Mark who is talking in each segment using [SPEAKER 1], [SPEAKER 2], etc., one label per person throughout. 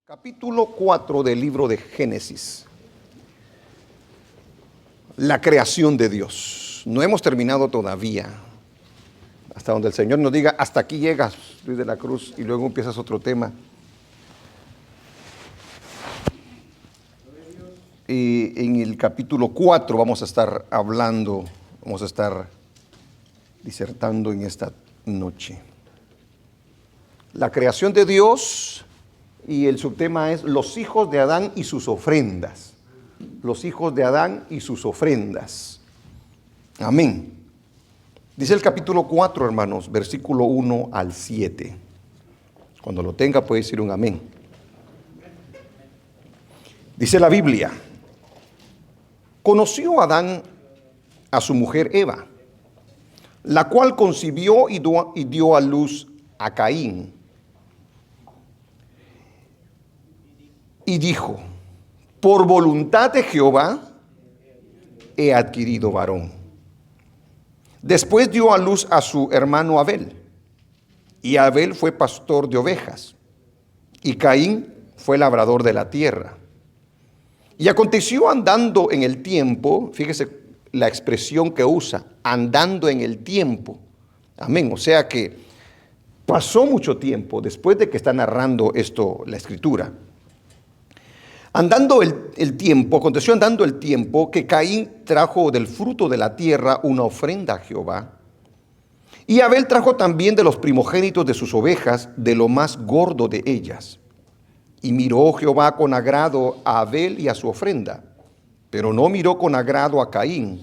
[SPEAKER 1] Capítulo 4 del libro de Génesis. La creación de Dios. No hemos terminado todavía. Hasta donde el Señor nos diga, hasta aquí llegas, Luis de la Cruz, y luego empiezas otro tema. Y en el capítulo 4 vamos a estar hablando, vamos a estar disertando en esta noche. La creación de Dios. Y el subtema es los hijos de Adán y sus ofrendas. Los hijos de Adán y sus ofrendas. Amén. Dice el capítulo 4, hermanos, versículo 1 al 7. Cuando lo tenga puede decir un amén. Dice la Biblia: conoció Adán a su mujer Eva, la cual concibió y dio a luz a Caín. Y dijo: por voluntad de Jehová he adquirido varón. Después dio a luz a su hermano Abel. Y Abel fue pastor de ovejas. Y Caín fue labrador de la tierra. Y aconteció andando en el tiempo, fíjese la expresión que usa, andando en el tiempo. Amén. O sea que pasó mucho tiempo después de que está narrando esto la Escritura. Aconteció andando el tiempo que Caín trajo del fruto de la tierra una ofrenda a Jehová. Y Abel trajo también de los primogénitos de sus ovejas, de lo más gordo de ellas. Y miró Jehová con agrado a Abel y a su ofrenda, pero no miró con agrado a Caín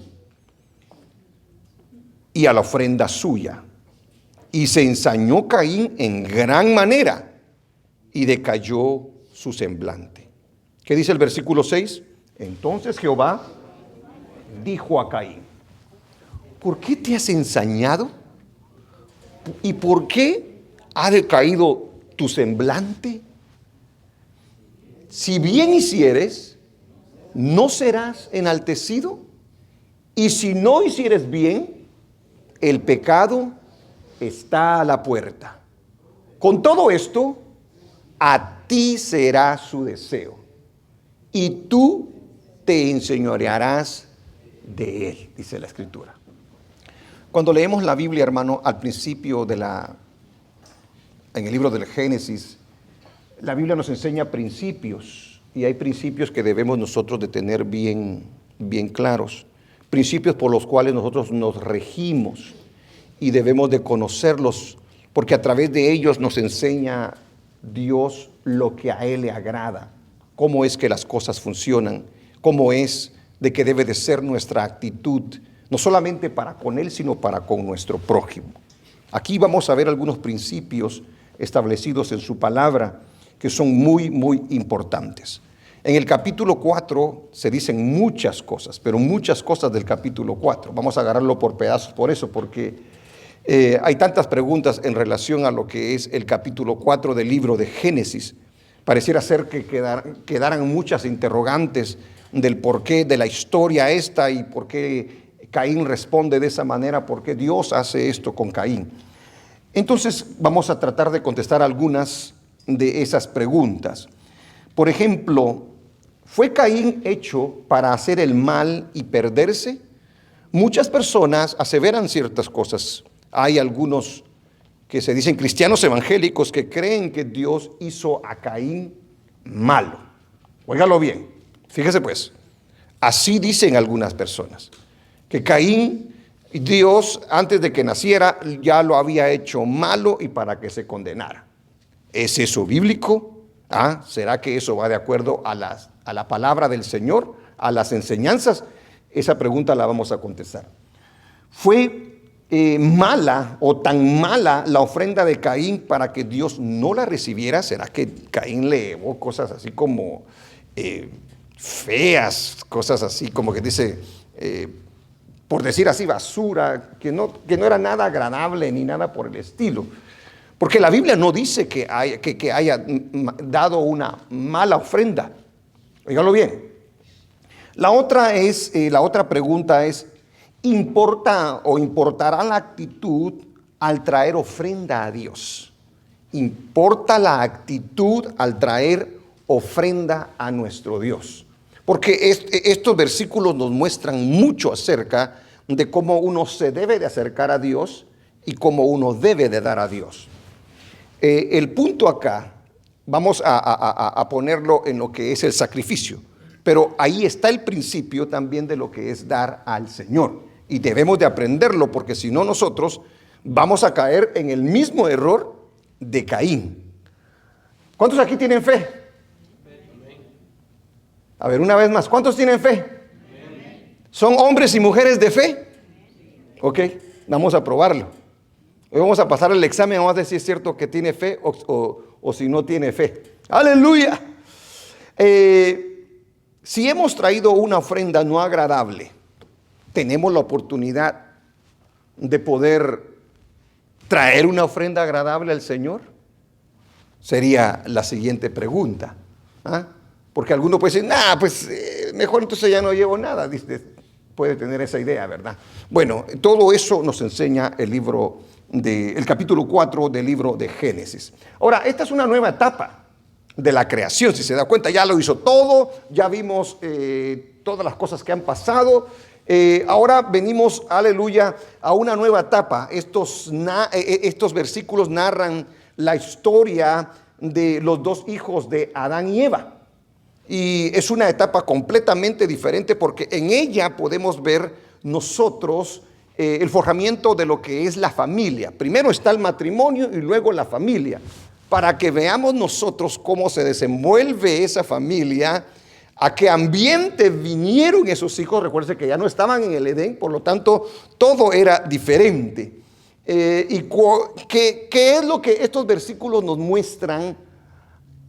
[SPEAKER 1] y a la ofrenda suya. Y se ensañó Caín en gran manera, y decayó su semblante. ¿Qué dice el versículo 6? Entonces Jehová dijo a Caín: ¿por qué te has ensañado? ¿Y por qué ha decaído tu semblante? Si bien hicieres, ¿no serás enaltecido? Y si no hicieres bien, el pecado está a la puerta. Con todo esto, a ti será su deseo, y tú te enseñorearás de él, dice la Escritura. Cuando leemos la Biblia, hermano, al principio en el libro del Génesis, la Biblia nos enseña principios, y hay principios que debemos nosotros de tener bien claros, principios por los cuales nosotros nos regimos, y debemos de conocerlos, porque a través de ellos nos enseña Dios lo que a Él le agrada, cómo es que las cosas funcionan, cómo es de que debe de ser nuestra actitud, no solamente para con Él, sino para con nuestro prójimo. Aquí vamos a ver algunos principios establecidos en su palabra que son muy importantes. En el capítulo 4 se dicen muchas cosas, pero muchas cosas del capítulo 4. Vamos a agarrarlo por pedazos por eso, porque hay tantas preguntas en relación a lo que es el capítulo 4 del libro de Génesis. Pareciera ser que quedaran muchas interrogantes del porqué de la historia esta y por qué Caín responde de esa manera, por qué Dios hace esto con Caín. Entonces vamos a tratar de contestar algunas de esas preguntas. Por ejemplo, ¿fue Caín hecho para hacer el mal y perderse? Muchas personas aseveran ciertas cosas. Hay algunos que se dicen cristianos evangélicos que creen que Dios hizo a Caín malo. Óigalo bien, fíjese pues, así dicen algunas personas, que Caín, Dios antes de que naciera ya lo había hecho malo y para que se condenara. ¿Es eso bíblico? ¿Será que eso va de acuerdo a la palabra del Señor, a las enseñanzas? Esa pregunta la vamos a contestar. ¿Fue mala o tan mala la ofrenda de Caín para que Dios no la recibiera? ¿Será que Caín le llevó cosas así como feas, cosas así como que dice, por decir así, basura, que no era nada agradable ni nada por el estilo? Porque la Biblia no dice que haya dado una mala ofrenda. Óigalo bien. La otra pregunta es: ¿importa o importará la actitud al traer ofrenda a Dios? ¿Importa la actitud al traer ofrenda a nuestro Dios. Porque estos versículos nos muestran mucho acerca de cómo uno se debe de acercar a Dios y cómo uno debe de dar a Dios. El punto acá, vamos a ponerlo en lo que es el sacrificio, pero ahí está el principio también de lo que es dar al Señor. Y debemos de aprenderlo, porque si no nosotros vamos a caer en el mismo error de Caín. ¿Cuántos aquí tienen fe? A ver, una vez más, ¿cuántos tienen fe? ¿Son hombres y mujeres de fe? Ok, vamos a probarlo. Hoy vamos a pasar el examen, vamos a ver si es cierto que tiene fe o si no tiene fe. ¡Aleluya! Si hemos traído una ofrenda no agradable, tenemos la oportunidad de poder traer una ofrenda agradable al Señor. Sería la siguiente pregunta. Porque alguno puede decir, pues mejor entonces ya no llevo nada. Puede tener esa idea, ¿verdad? Bueno, todo eso nos enseña el capítulo 4 del libro de Génesis. Ahora, esta es una nueva etapa de la creación. Si se da cuenta, ya lo hizo todo, ya vimos todas las cosas que han pasado. Ahora venimos, aleluya, a una nueva etapa. Estos versículos narran la historia de los dos hijos de Adán y Eva. Y es una etapa completamente diferente, porque en ella podemos ver nosotros el forjamiento de lo que es la familia. Primero está el matrimonio y luego la familia, para que veamos nosotros cómo se desenvuelve esa familia, a qué ambiente vinieron esos hijos. Recuerden que ya no estaban en el Edén, por lo tanto todo era diferente. ¿Qué es lo que estos versículos nos muestran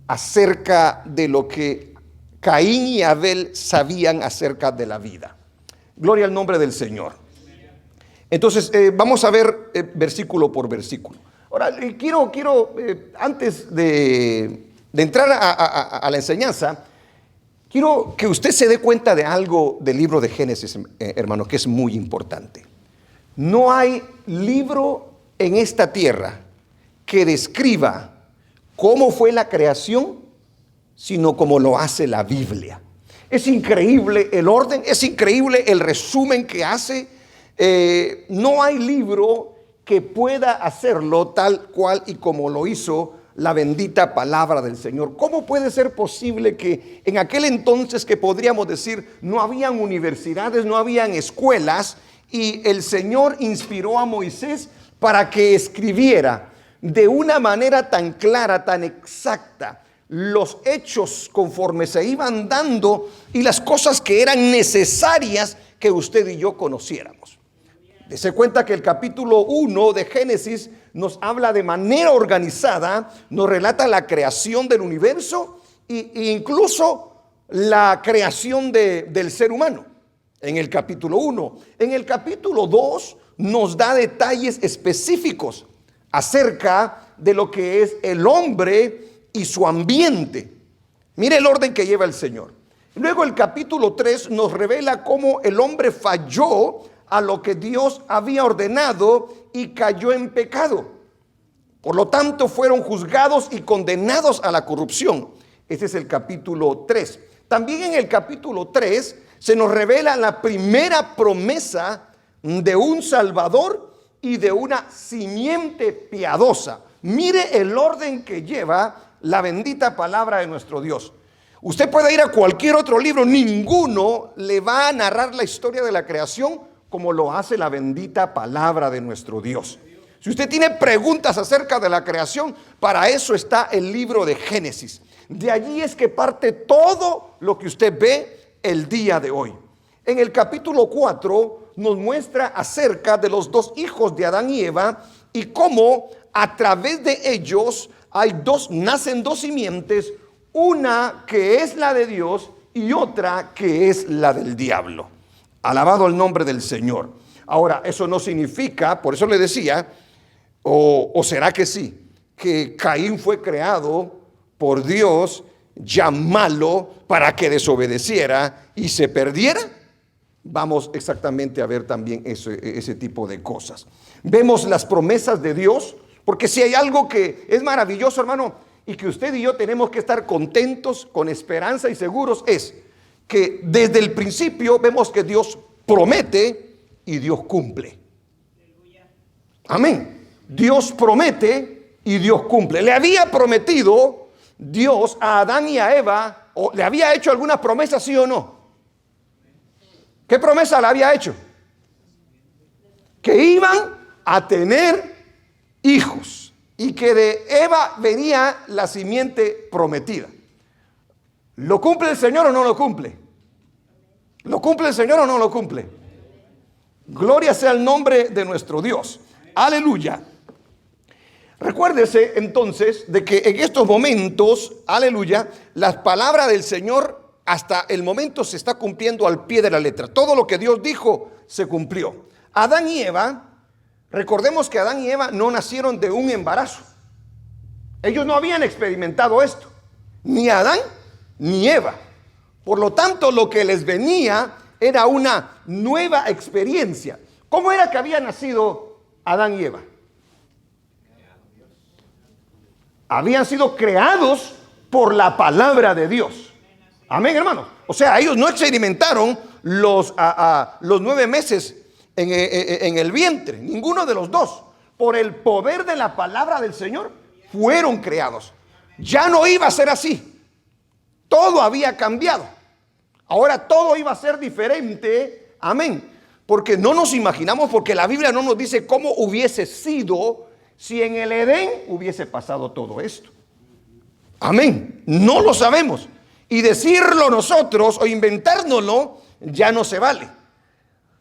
[SPEAKER 1] acerca de lo que Caín y Abel sabían acerca de la vida? Gloria al nombre del Señor. Entonces vamos a ver versículo por versículo. Ahora quiero antes de entrar a la enseñanza, quiero que usted se dé cuenta de algo del libro de Génesis, hermano, que es muy importante. No hay libro en esta tierra que describa cómo fue la creación, sino como lo hace la Biblia. Es increíble el orden, es increíble el resumen que hace. No hay libro que pueda hacerlo tal cual y como lo hizo la bendita palabra del Señor. ¿Cómo puede ser posible que en aquel entonces, que podríamos decir no habían universidades, no habían escuelas, y el Señor inspiró a Moisés para que escribiera de una manera tan clara, tan exacta, los hechos conforme se iban dando y las cosas que eran necesarias que usted y yo conociéramos? Dese cuenta que el capítulo 1 de Génesis nos habla de manera organizada, nos relata la creación del universo e incluso la creación del ser humano en el capítulo 1. En el capítulo 2 nos da detalles específicos acerca de lo que es el hombre y su ambiente. Mire el orden que lleva el Señor. Luego el capítulo 3 nos revela cómo el hombre falló a lo que Dios había ordenado y cayó en pecado. Por lo tanto, fueron juzgados y condenados a la corrupción. Este es el capítulo 3. También en el capítulo 3 se nos revela la primera promesa de un Salvador y de una simiente piadosa. Mire el orden que lleva la bendita palabra de nuestro Dios. Usted puede ir a cualquier otro libro, ninguno le va a narrar la historia de la creación como lo hace la bendita palabra de nuestro Dios. Si usted tiene preguntas acerca de la creación, para eso está el libro de Génesis. De allí es que parte todo lo que usted ve el día de hoy. En el capítulo 4 nos muestra acerca de los dos hijos de Adán y Eva y cómo a través de ellos nacen dos simientes, una que es la de Dios y otra que es la del diablo. Alabado el nombre del Señor. Ahora, eso no significa, por eso le decía, o será que sí, que Caín fue creado por Dios ya malo para que desobedeciera y se perdiera. Vamos exactamente a ver también ese tipo de cosas. Vemos las promesas de Dios, porque si hay algo que es maravilloso, hermano, y que usted y yo tenemos que estar contentos, con esperanza y seguros es que desde el principio vemos que Dios promete y Dios cumple. Amén. Dios promete y Dios cumple. Le había prometido Dios a Adán y a Eva, o le había hecho alguna promesa, sí o no. ¿Qué promesa le había hecho? Que iban a tener hijos y que de Eva venía la simiente prometida. ¿Lo cumple el Señor o no lo cumple? ¿Lo cumple el Señor o no lo cumple? Gloria sea el nombre de nuestro Dios. Aleluya. Recuérdese entonces de que en estos momentos, aleluya, las palabras del Señor hasta el momento se está cumpliendo al pie de la letra. Todo lo que Dios dijo se cumplió. Adán y Eva, recordemos que Adán y Eva no nacieron de un embarazo. Ellos no habían experimentado esto, ni Adán ni Eva. Por lo tanto, lo que les venía era una nueva experiencia. ¿Cómo era que había nacido Adán y Eva? Habían sido creados por la palabra de Dios. Amén, hermanos. O sea, ellos no experimentaron los 9 meses en el vientre, ninguno de los dos. Por el poder de la palabra del Señor fueron creados. Ya no iba a ser así. Todo había cambiado. Ahora todo iba a ser diferente. Amén. Porque no nos imaginamos, porque la Biblia no nos dice cómo hubiese sido si en el Edén hubiese pasado todo esto. Amén. No lo sabemos. Y decirlo nosotros o inventárnoslo ya no se vale.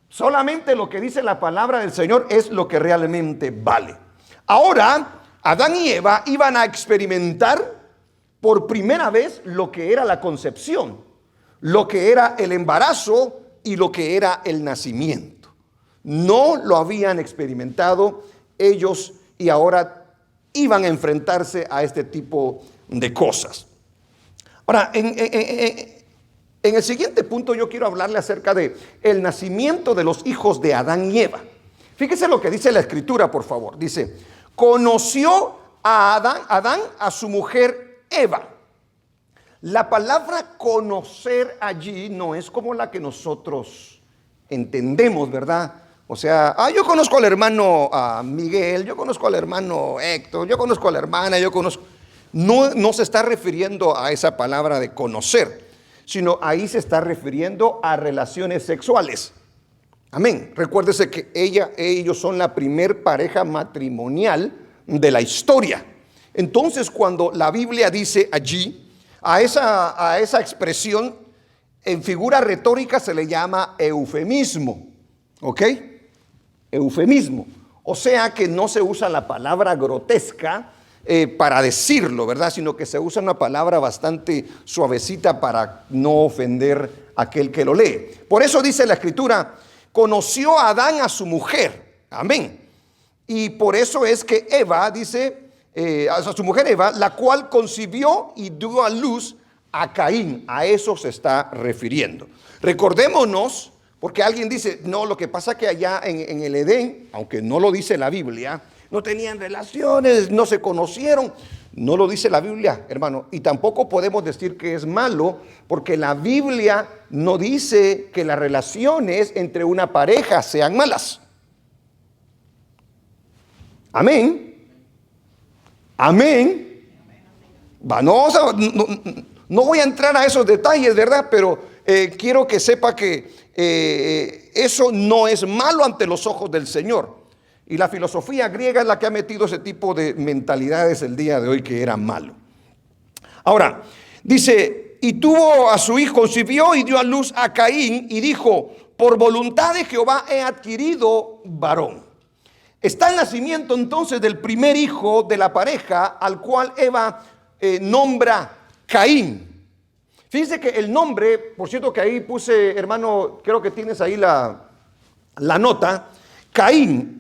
[SPEAKER 1] Solamente lo que dice la palabra del Señor es lo que realmente vale. Ahora, Adán y Eva iban a experimentar por primera vez lo que era la concepción, lo que era el embarazo y lo que era el nacimiento. No lo habían experimentado ellos y ahora iban a enfrentarse a este tipo de cosas. Ahora, en el siguiente punto yo quiero hablarle acerca de el nacimiento de los hijos de Adán y Eva. Fíjese lo que dice la escritura, por favor. Dice, conoció a Adán a su mujer Eva. La palabra conocer allí no es como la que nosotros entendemos, ¿verdad? O sea, yo conozco al hermano Miguel, yo conozco al hermano Héctor, yo conozco a la hermana, yo conozco. No se está refiriendo a esa palabra de conocer, sino ahí se está refiriendo a relaciones sexuales. Amén. Recuérdese que ellos son la primer pareja matrimonial de la historia. Entonces, cuando la Biblia dice allí, a esa expresión en figura retórica se le llama eufemismo. ¿Ok? Eufemismo. O sea que no se usa la palabra grotesca para decirlo, ¿verdad? Sino que se usa una palabra bastante suavecita para no ofender a aquel que lo lee. Por eso dice la escritura, conoció a Adán a su mujer. Amén. Y por eso es que Eva dice, a su mujer Eva, la cual concibió y dio a luz a Caín. A eso se está refiriendo. Recordémonos, porque alguien dice, no, lo que pasa que allá en el Edén, aunque no lo dice la Biblia, no tenían relaciones, no se conocieron. No lo dice la Biblia, hermano. Y tampoco podemos decir que es malo, porque la Biblia no dice que las relaciones entre una pareja sean malas. Amén. Amén. No voy a entrar a esos detalles, ¿verdad? Pero quiero que sepa que eso no es malo ante los ojos del Señor. Y la filosofía griega es la que ha metido ese tipo de mentalidades el día de hoy que era malo. Ahora, dice, y tuvo a su hijo, concibió y dio a luz a Caín y dijo, por voluntad de Jehová he adquirido varón. Está el nacimiento entonces del primer hijo de la pareja al cual Eva nombra Caín. Fíjense que el nombre, por cierto que ahí puse, hermano, creo que tienes ahí la nota, Caín.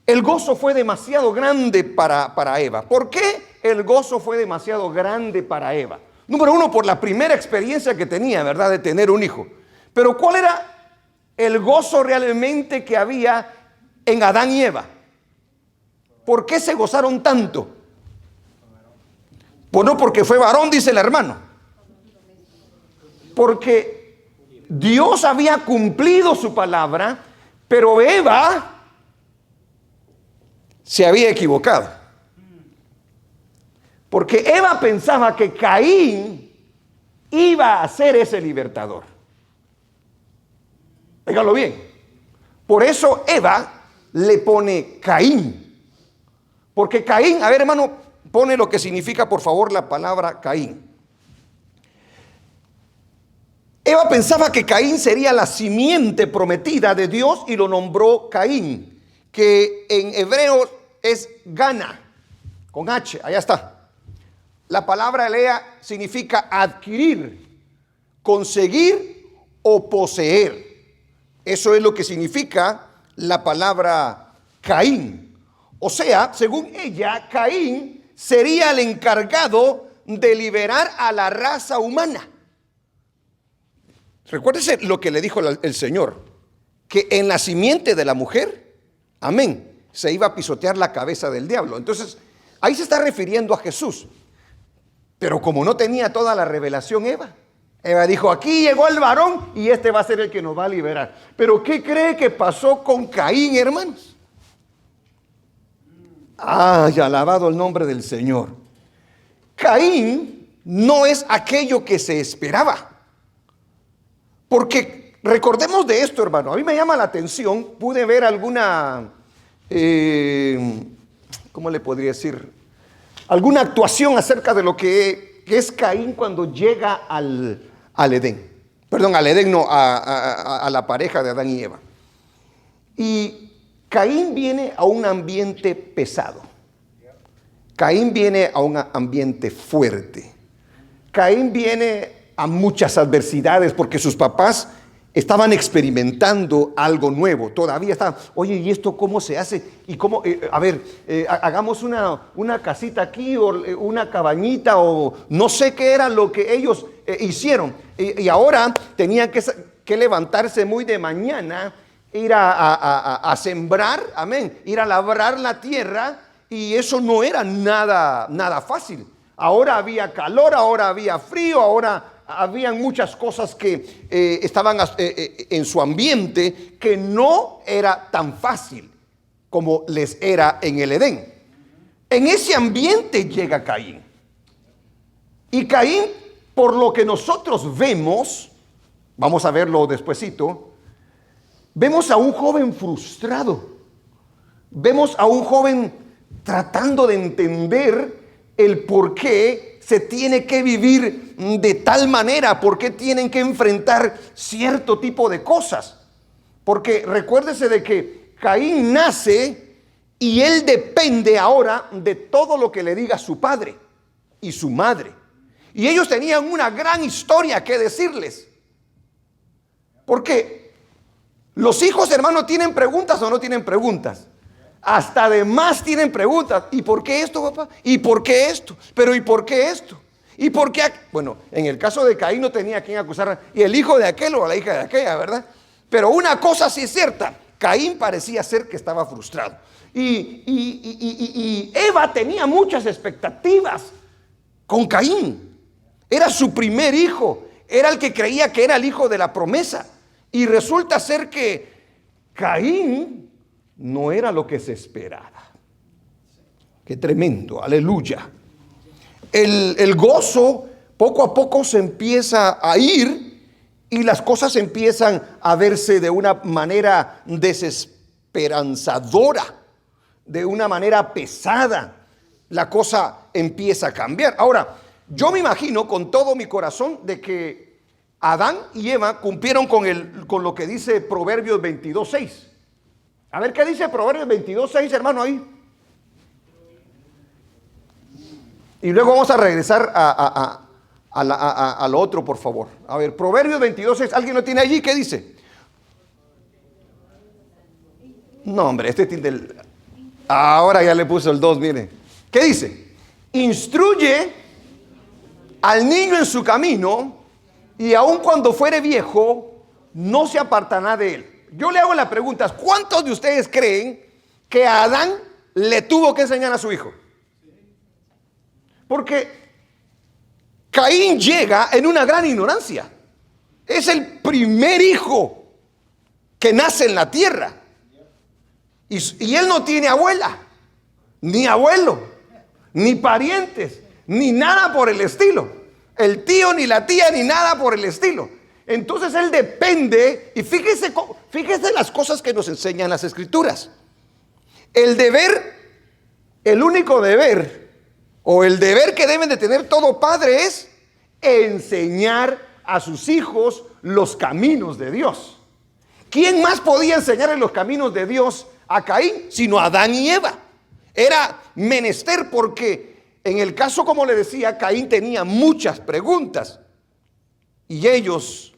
[SPEAKER 1] El gozo fue demasiado grande para Eva. ¿Por qué el gozo fue demasiado grande para Eva? Número uno, por la primera experiencia que tenía, ¿verdad? De tener un hijo. Pero ¿cuál era el gozo realmente que había en Adán y Eva? ¿Por qué se gozaron tanto? Pues no porque fue varón, dice el hermano. Porque Dios había cumplido su palabra, pero Eva se había equivocado. Porque Eva pensaba que Caín iba a ser ese libertador. Óigalo bien. Por eso Eva le pone Caín. Porque Caín, a ver hermano, pone lo que significa por favor la palabra Caín. Eva pensaba que Caín sería la simiente prometida de Dios y lo nombró Caín, que en hebreo es Gana, con H, allá está. La palabra lea significa adquirir, conseguir o poseer. Eso es lo que significa la palabra Caín. O sea, según ella, Caín sería el encargado de liberar a la raza humana. Recuérdese lo que le dijo el Señor, que en la simiente de la mujer, amén, se iba a pisotear la cabeza del diablo. Entonces, ahí se está refiriendo a Jesús. Pero como no tenía toda la revelación Eva dijo, aquí llegó el varón y este va a ser el que nos va a liberar. Pero ¿qué cree que pasó con Caín, hermanos? ¡Ay, alabado el nombre del Señor! Caín no es aquello que se esperaba. Porque recordemos de esto, hermano. A mí me llama la atención, pude ver alguna, ¿cómo le podría decir? Alguna actuación acerca de lo que es Caín cuando llega al Edén. Perdón, al Edén no, a la pareja de Adán y Eva. Y Caín viene a un ambiente pesado. Caín viene a un ambiente fuerte. Caín viene a muchas adversidades porque sus papás estaban experimentando algo nuevo. Todavía estaban, oye, ¿y esto cómo se hace? ¿Y cómo? Hagamos una casita aquí o una cabañita o no sé qué era lo que ellos hicieron. Y ahora tenían que levantarse muy de mañana, ir a sembrar, amén, ir a labrar la tierra, y eso no era nada fácil. Ahora había calor, ahora había frío, ahora habían muchas cosas que estaban en su ambiente que no era tan fácil como les era en el Edén. En ese ambiente llega Caín. Y Caín, por lo que nosotros vemos, vamos a verlo despuesito, vemos a un joven frustrado. Vemos a un joven tratando de entender el por qué se tiene que vivir de tal manera, por qué tienen que enfrentar cierto tipo de cosas. Porque recuérdese de que Caín nace y él depende ahora de todo lo que le diga su padre y su madre. Y ellos tenían una gran historia que decirles. Porque los hijos, hermanos, ¿tienen preguntas o no tienen preguntas? Hasta además tienen preguntas. ¿Y por qué esto, papá? ¿Y por qué esto? Pero ¿y por qué esto? ¿Y por qué? Bueno, en el caso de Caín no tenía a quien acusar. Y el hijo de aquel o la hija de aquella, ¿verdad? Pero una cosa sí es cierta. Caín parecía ser que estaba frustrado. Y Eva tenía muchas expectativas con Caín. Era su primer hijo. Era el que creía que era el hijo de la promesa. Y resulta ser que Caín no era lo que se esperaba. Qué tremendo, aleluya. El gozo poco a poco se empieza a ir y las cosas empiezan a verse de una manera desesperanzadora, de una manera pesada. La cosa empieza a cambiar. Ahora, yo me imagino con todo mi corazón de que Adán y Eva cumplieron con lo que dice Proverbios 22:6. A ver, ¿qué dice Proverbios 22:6, hermano, ahí? Y luego vamos a regresar a lo otro, por favor. A ver, Proverbios 22:6. ¿Alguien lo tiene allí? ¿Qué dice? No, hombre, este tiene ahora ya le puso el 2, mire. ¿Qué dice? Instruye al niño en su camino y aun cuando fuere viejo, no se apartará de él. Yo le hago la pregunta, ¿cuántos de ustedes creen que a Adán le tuvo que enseñar a su hijo? Porque Caín llega en una gran ignorancia. Es el primer hijo que nace en la tierra. Y él no tiene abuela, ni abuelo, ni parientes, ni nada por el estilo. El tío, ni la tía, ni nada por el estilo. Entonces él depende, y fíjese las cosas que nos enseñan las escrituras. El deber, el único deber, o el deber que deben de tener todo padre es enseñar a sus hijos los caminos de Dios. ¿Quién más podía enseñarle los caminos de Dios a Caín sino Adán y Eva? Era menester, porque en el caso, como le decía, Caín tenía muchas preguntas y ellos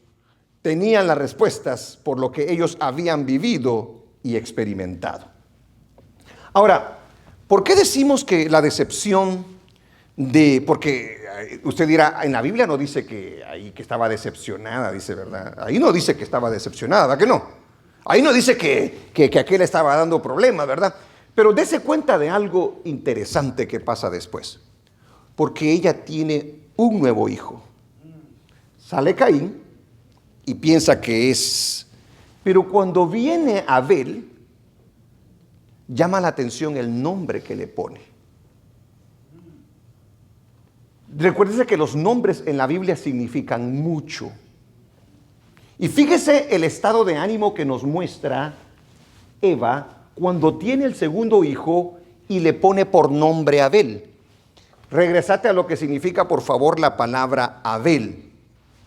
[SPEAKER 1] tenían las respuestas por lo que ellos habían vivido y experimentado. Ahora, ¿por qué decimos que la decepción porque usted dirá, en la Biblia no dice que estaba decepcionada, dice, ¿verdad? Ahí no dice que estaba decepcionada, ¿verdad que no? Ahí no dice que aquel estaba dando problemas, ¿verdad? Pero dése cuenta de algo interesante que pasa después. Porque ella tiene un nuevo hijo. Sale Caín y piensa que es... Pero cuando viene Abel, llama la atención el nombre que le pone. Recuérdese que los nombres en la Biblia significan mucho. Y fíjese el estado de ánimo que nos muestra Eva cuando tiene el segundo hijo y le pone por nombre Abel. Regresate a lo que significa, por favor, la palabra Abel.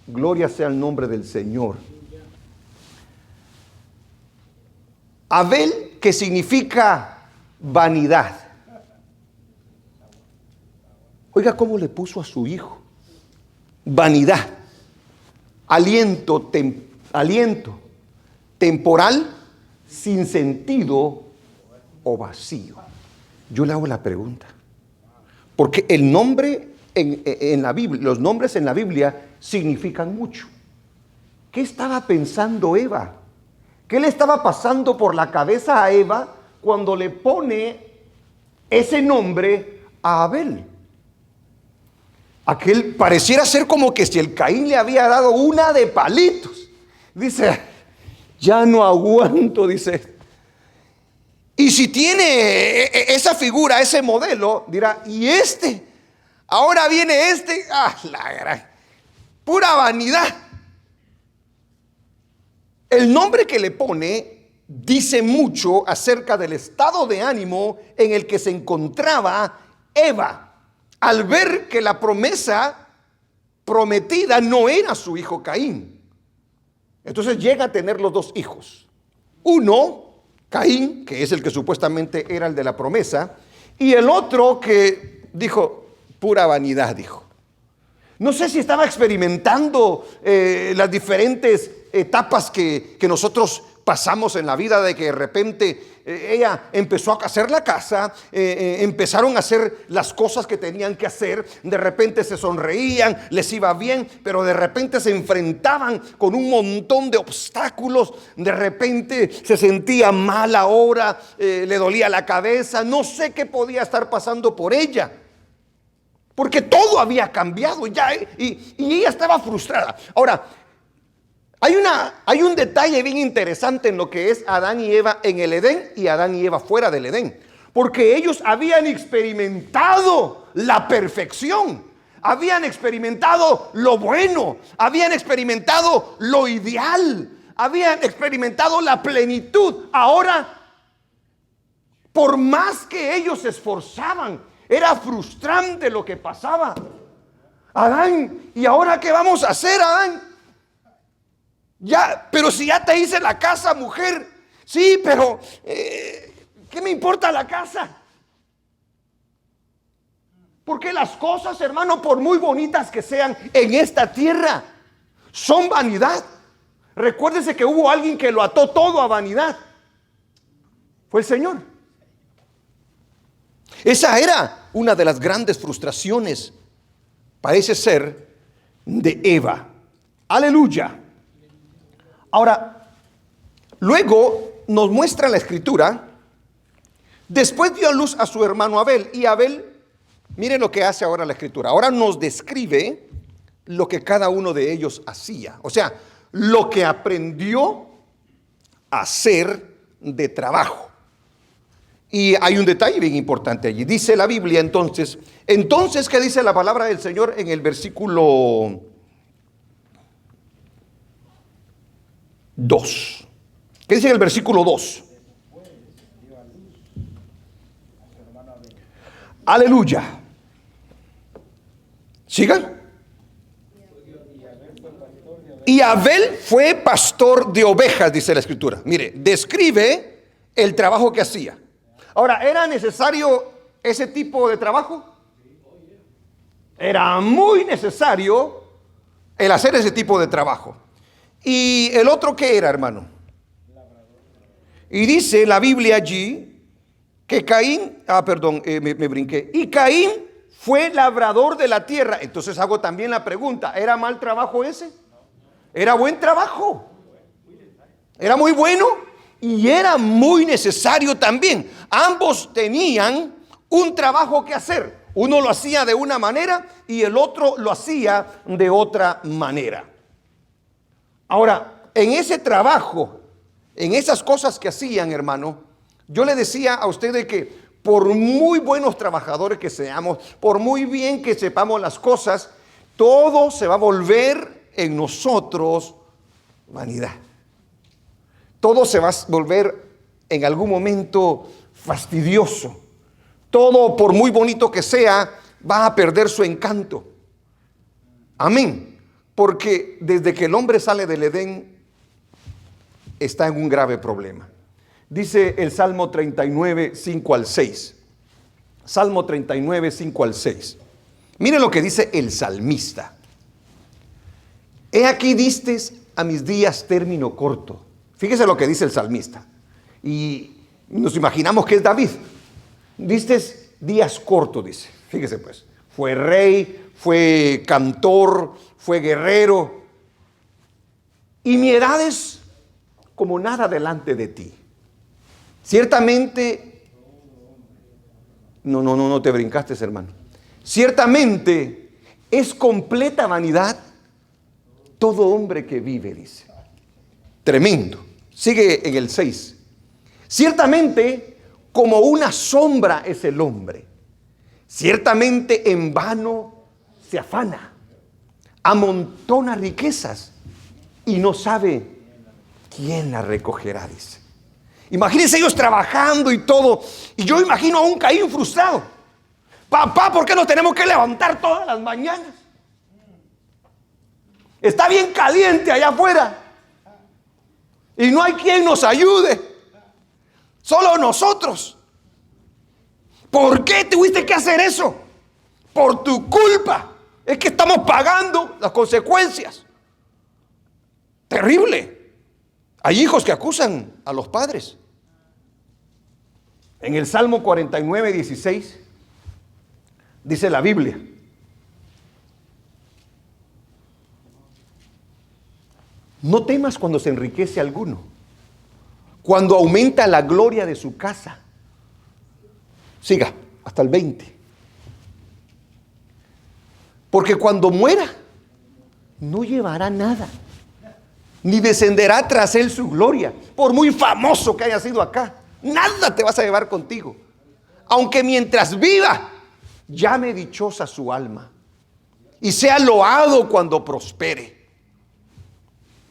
[SPEAKER 1] Gloria sea el nombre del Señor. Abel, que significa vanidad. Oiga cómo le puso a su hijo. Vanidad. Aliento temporal, sin sentido o vacío. Yo le hago la pregunta. Porque el nombre en la Biblia, los nombres en la Biblia significan mucho. ¿Qué estaba pensando Eva? ¿Qué le estaba pasando por la cabeza a Eva cuando le pone ese nombre a Abel? Aquel pareciera ser como que si el Caín le había dado una de palitos. Dice, ya no aguanto, dice. Y si tiene esa figura, ese modelo, dirá, ¿y este? Ahora viene este. La gran, pura vanidad. El nombre que le pone dice mucho acerca del estado de ánimo en el que se encontraba Eva al ver que la promesa prometida no era su hijo Caín. Entonces llega a tener los dos hijos. Uno, Caín, que es el que supuestamente era el de la promesa, y el otro que dijo, pura vanidad, dijo. No sé si estaba experimentando las diferentes etapas que nosotros pasamos en la vida, de que de repente ella empezó a hacer la casa, empezaron a hacer las cosas que tenían que hacer, de repente se sonreían, les iba bien, pero de repente se enfrentaban con un montón de obstáculos, de repente se sentía mal ahora, le dolía la cabeza, no sé qué podía estar pasando por ella. Porque todo había cambiado ya, y ella estaba frustrada. Ahora, hay un detalle bien interesante en lo que es Adán y Eva en el Edén y Adán y Eva fuera del Edén. Porque ellos habían experimentado la perfección, habían experimentado lo bueno, habían experimentado lo ideal, habían experimentado la plenitud. Ahora, por más que ellos se esforzaban, era frustrante lo que pasaba. Adán, ¿y ahora qué vamos a hacer, Adán? Ya, pero si ya te hice la casa, mujer. Sí, pero ¿qué me importa la casa? Porque las cosas, hermano, por muy bonitas que sean en esta tierra, son vanidad. Recuérdese que hubo alguien que lo ató todo a vanidad. Fue el Señor. Esa era una de las grandes frustraciones, parece ser, de Eva. Aleluya. Ahora, luego nos muestra la escritura, después dio a luz a su hermano Abel, y Abel, miren lo que hace ahora la escritura, ahora nos describe lo que cada uno de ellos hacía. O sea, lo que aprendió a hacer de trabajo. Y hay un detalle bien importante allí. Dice la Biblia entonces, ¿qué dice la palabra del Señor en el versículo 2? ¿Qué dice en el versículo 2? Aleluya. ¿Sigan? Y Abel fue pastor de ovejas, dice la Escritura. Mire, describe el trabajo que hacía. Ahora, ¿era necesario ese tipo de trabajo? Era muy necesario el hacer ese tipo de trabajo. ¿Y el otro qué era, hermano? Y dice la Biblia allí que Caín, me brinqué. Y Caín fue labrador de la tierra. Entonces hago también la pregunta, ¿era mal trabajo ese? Era buen trabajo. Era muy bueno y era muy necesario también. Ambos tenían un trabajo que hacer. Uno lo hacía de una manera y el otro lo hacía de otra manera. Ahora, en ese trabajo, en esas cosas que hacían, hermano, yo le decía a ustedes que por muy buenos trabajadores que seamos, por muy bien que sepamos las cosas, todo se va a volver en nosotros vanidad. Todo se va a volver en algún momento fastidioso. Todo, por muy bonito que sea, va a perder su encanto. Amén. Porque desde que el hombre sale del Edén, está en un grave problema. Dice el Salmo 39, 5 al 6. Salmo 39, 5 al 6. Miren lo que dice el salmista. He aquí distes a mis días término corto. Fíjese lo que dice el salmista. Y nos imaginamos que es David. Distes días cortos, dice. Fíjese pues. Fue rey, fue cantor, fue guerrero. Y mi edad es como nada delante de ti. Ciertamente, no te brincaste, hermano. Ciertamente es completa vanidad todo hombre que vive, dice. Tremendo. Sigue en el 6. Ciertamente como una sombra es el hombre. Ciertamente en vano se afana. Amontona riquezas y no sabe quién las recogerá, dice. Imagínense ellos trabajando y todo. Y yo imagino a un Caín frustrado. Papá, ¿por qué nos tenemos que levantar todas las mañanas? Está bien caliente allá afuera. Y no hay quien nos ayude. Solo nosotros. ¿Por qué tuviste que hacer eso? Por tu culpa. Es que estamos pagando las consecuencias. Terrible. Hay hijos que acusan a los padres. En el Salmo 49, 16, dice la Biblia: no temas cuando se enriquece alguno, cuando aumenta la gloria de su casa. Siga, hasta el 20. Porque cuando muera, no llevará nada, ni descenderá tras él su gloria. Por muy famoso que haya sido acá, nada te vas a llevar contigo. Aunque mientras viva, llame dichosa su alma, y sea loado cuando prospere.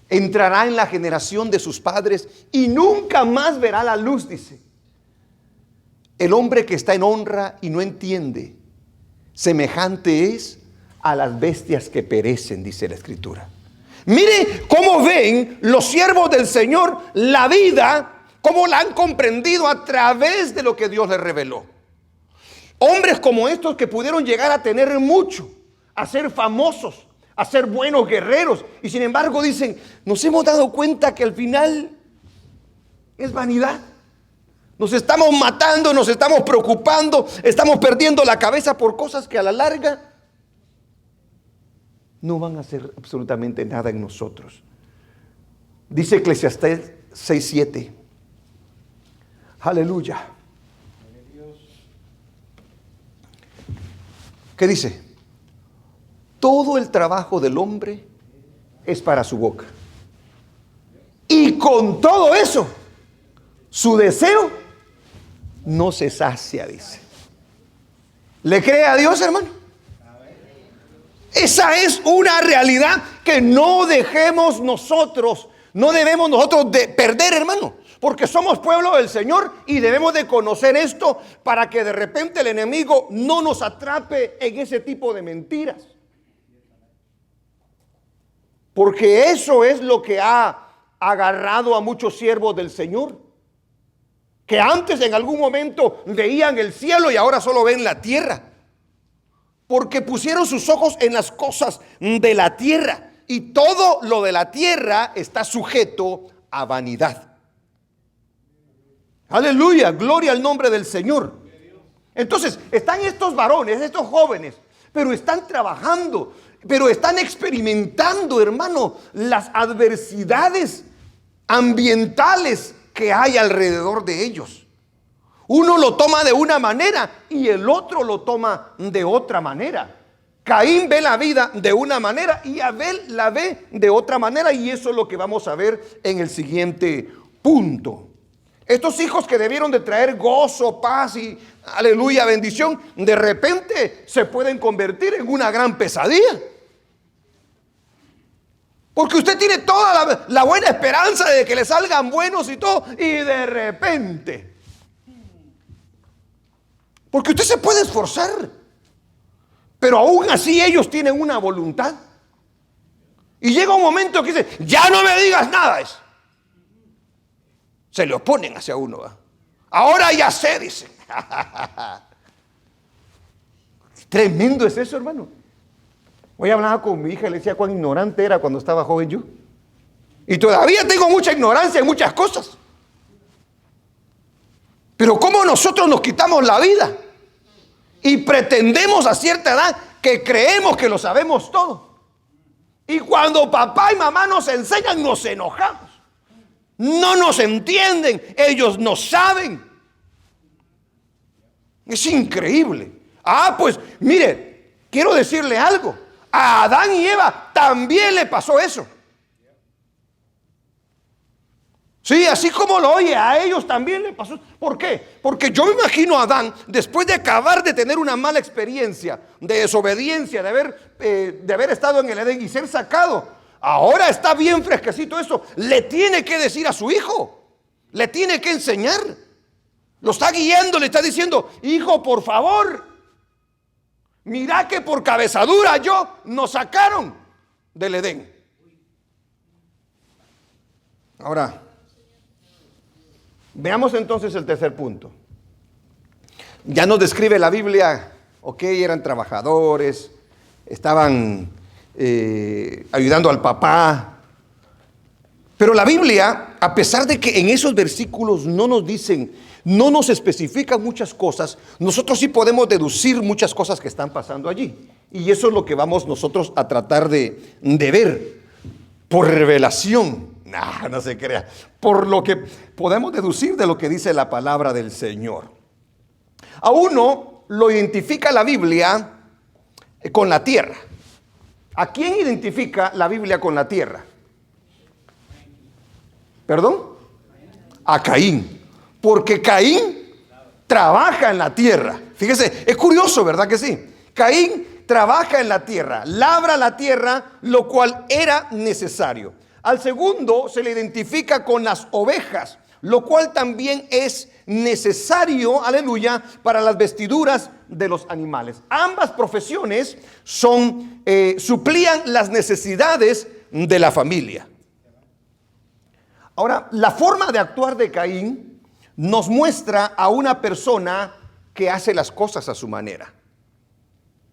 [SPEAKER 1] Entrará en la generación de sus padres y nunca más verá la luz, dice. El hombre que está en honra y no entiende, semejante es a las bestias que perecen, dice la Escritura. Mire cómo ven los siervos del Señor la vida, cómo la han comprendido a través de lo que Dios les reveló. Hombres como estos que pudieron llegar a tener mucho, a ser famosos, a ser buenos guerreros, y sin embargo dicen, nos hemos dado cuenta que al final es vanidad. Nos estamos matando, nos estamos preocupando, estamos perdiendo la cabeza por cosas que a la larga no van a hacer absolutamente nada en nosotros. Dice Eclesiastés 6:7. Aleluya. ¿Qué dice? todo el trabajo del hombre es para su boca. Y con todo eso, su deseo no se sacia, dice. ¿Le cree a Dios, hermano? Esa es una realidad que no debemos nosotros de perder, hermano. Porque somos pueblo del Señor y debemos de conocer esto para que de repente el enemigo no nos atrape en ese tipo de mentiras. Porque eso es lo que ha agarrado a muchos siervos del Señor, que antes en algún momento veían el cielo y ahora solo ven la tierra, porque pusieron sus ojos en las cosas de la tierra, y todo lo de la tierra está sujeto a vanidad. Aleluya, gloria al nombre del Señor. Entonces están estos varones, estos jóvenes, pero están trabajando, pero están experimentando, hermano, las adversidades ambientales que hay alrededor de ellos. Uno lo toma de una manera y el otro lo toma de otra manera. Caín ve la vida de una manera y Abel la ve de otra manera, y eso es lo que vamos a ver en el siguiente punto. Estos hijos que debieron de traer gozo, paz y aleluya, bendición, de repente se pueden convertir en una gran pesadilla. Porque usted tiene toda la buena esperanza de que le salgan buenos y todo, y de repente, porque usted se puede esforzar, pero aún así ellos tienen una voluntad. Y llega un momento que dice, ya no me digas nada. Se le oponen hacia uno, ¿eh? Ahora ya sé, dice. Tremendo es eso, hermano. Hoy hablaba con mi hija y le decía cuán ignorante era cuando estaba joven yo. Y todavía tengo mucha ignorancia en muchas cosas. Pero cómo nosotros nos quitamos la vida y pretendemos a cierta edad que creemos que lo sabemos todo. Y cuando papá y mamá nos enseñan, nos enojamos. No nos entienden, ellos no saben. Es increíble. Pues mire, quiero decirle algo. A Adán y Eva también le pasó eso. Sí, así como lo oye, a ellos también le pasó. ¿Por qué? Porque yo me imagino a Adán, después de acabar de tener una mala experiencia de desobediencia, de haber estado en el Edén y ser sacado, ahora está bien fresquecito eso. Le tiene que decir a su hijo, le tiene que enseñar. Lo está guiando, le está diciendo, hijo, por favor, mira que por cabezadura nos sacaron del Edén. Ahora, veamos entonces el tercer punto. Ya nos describe la Biblia, eran trabajadores, estaban ayudando al papá. Pero la Biblia, a pesar de que en esos versículos no nos especifican muchas cosas, nosotros sí podemos deducir muchas cosas que están pasando allí. Y eso es lo que vamos nosotros a tratar de ver por revelación. No se crea. Por lo que podemos deducir de lo que dice la palabra del Señor. A uno lo identifica la Biblia con la tierra. ¿A quién identifica la Biblia con la tierra? ¿Perdón? A Caín. Porque Caín trabaja en la tierra. Fíjese, es curioso, ¿verdad que sí? Caín trabaja en la tierra, labra la tierra, lo cual era necesario. Al segundo se le identifica con las ovejas, lo cual también es necesario, aleluya, para las vestiduras de los animales. Ambas profesiones suplían las necesidades de la familia. Ahora, la forma de actuar de Caín nos muestra a una persona que hace las cosas a su manera.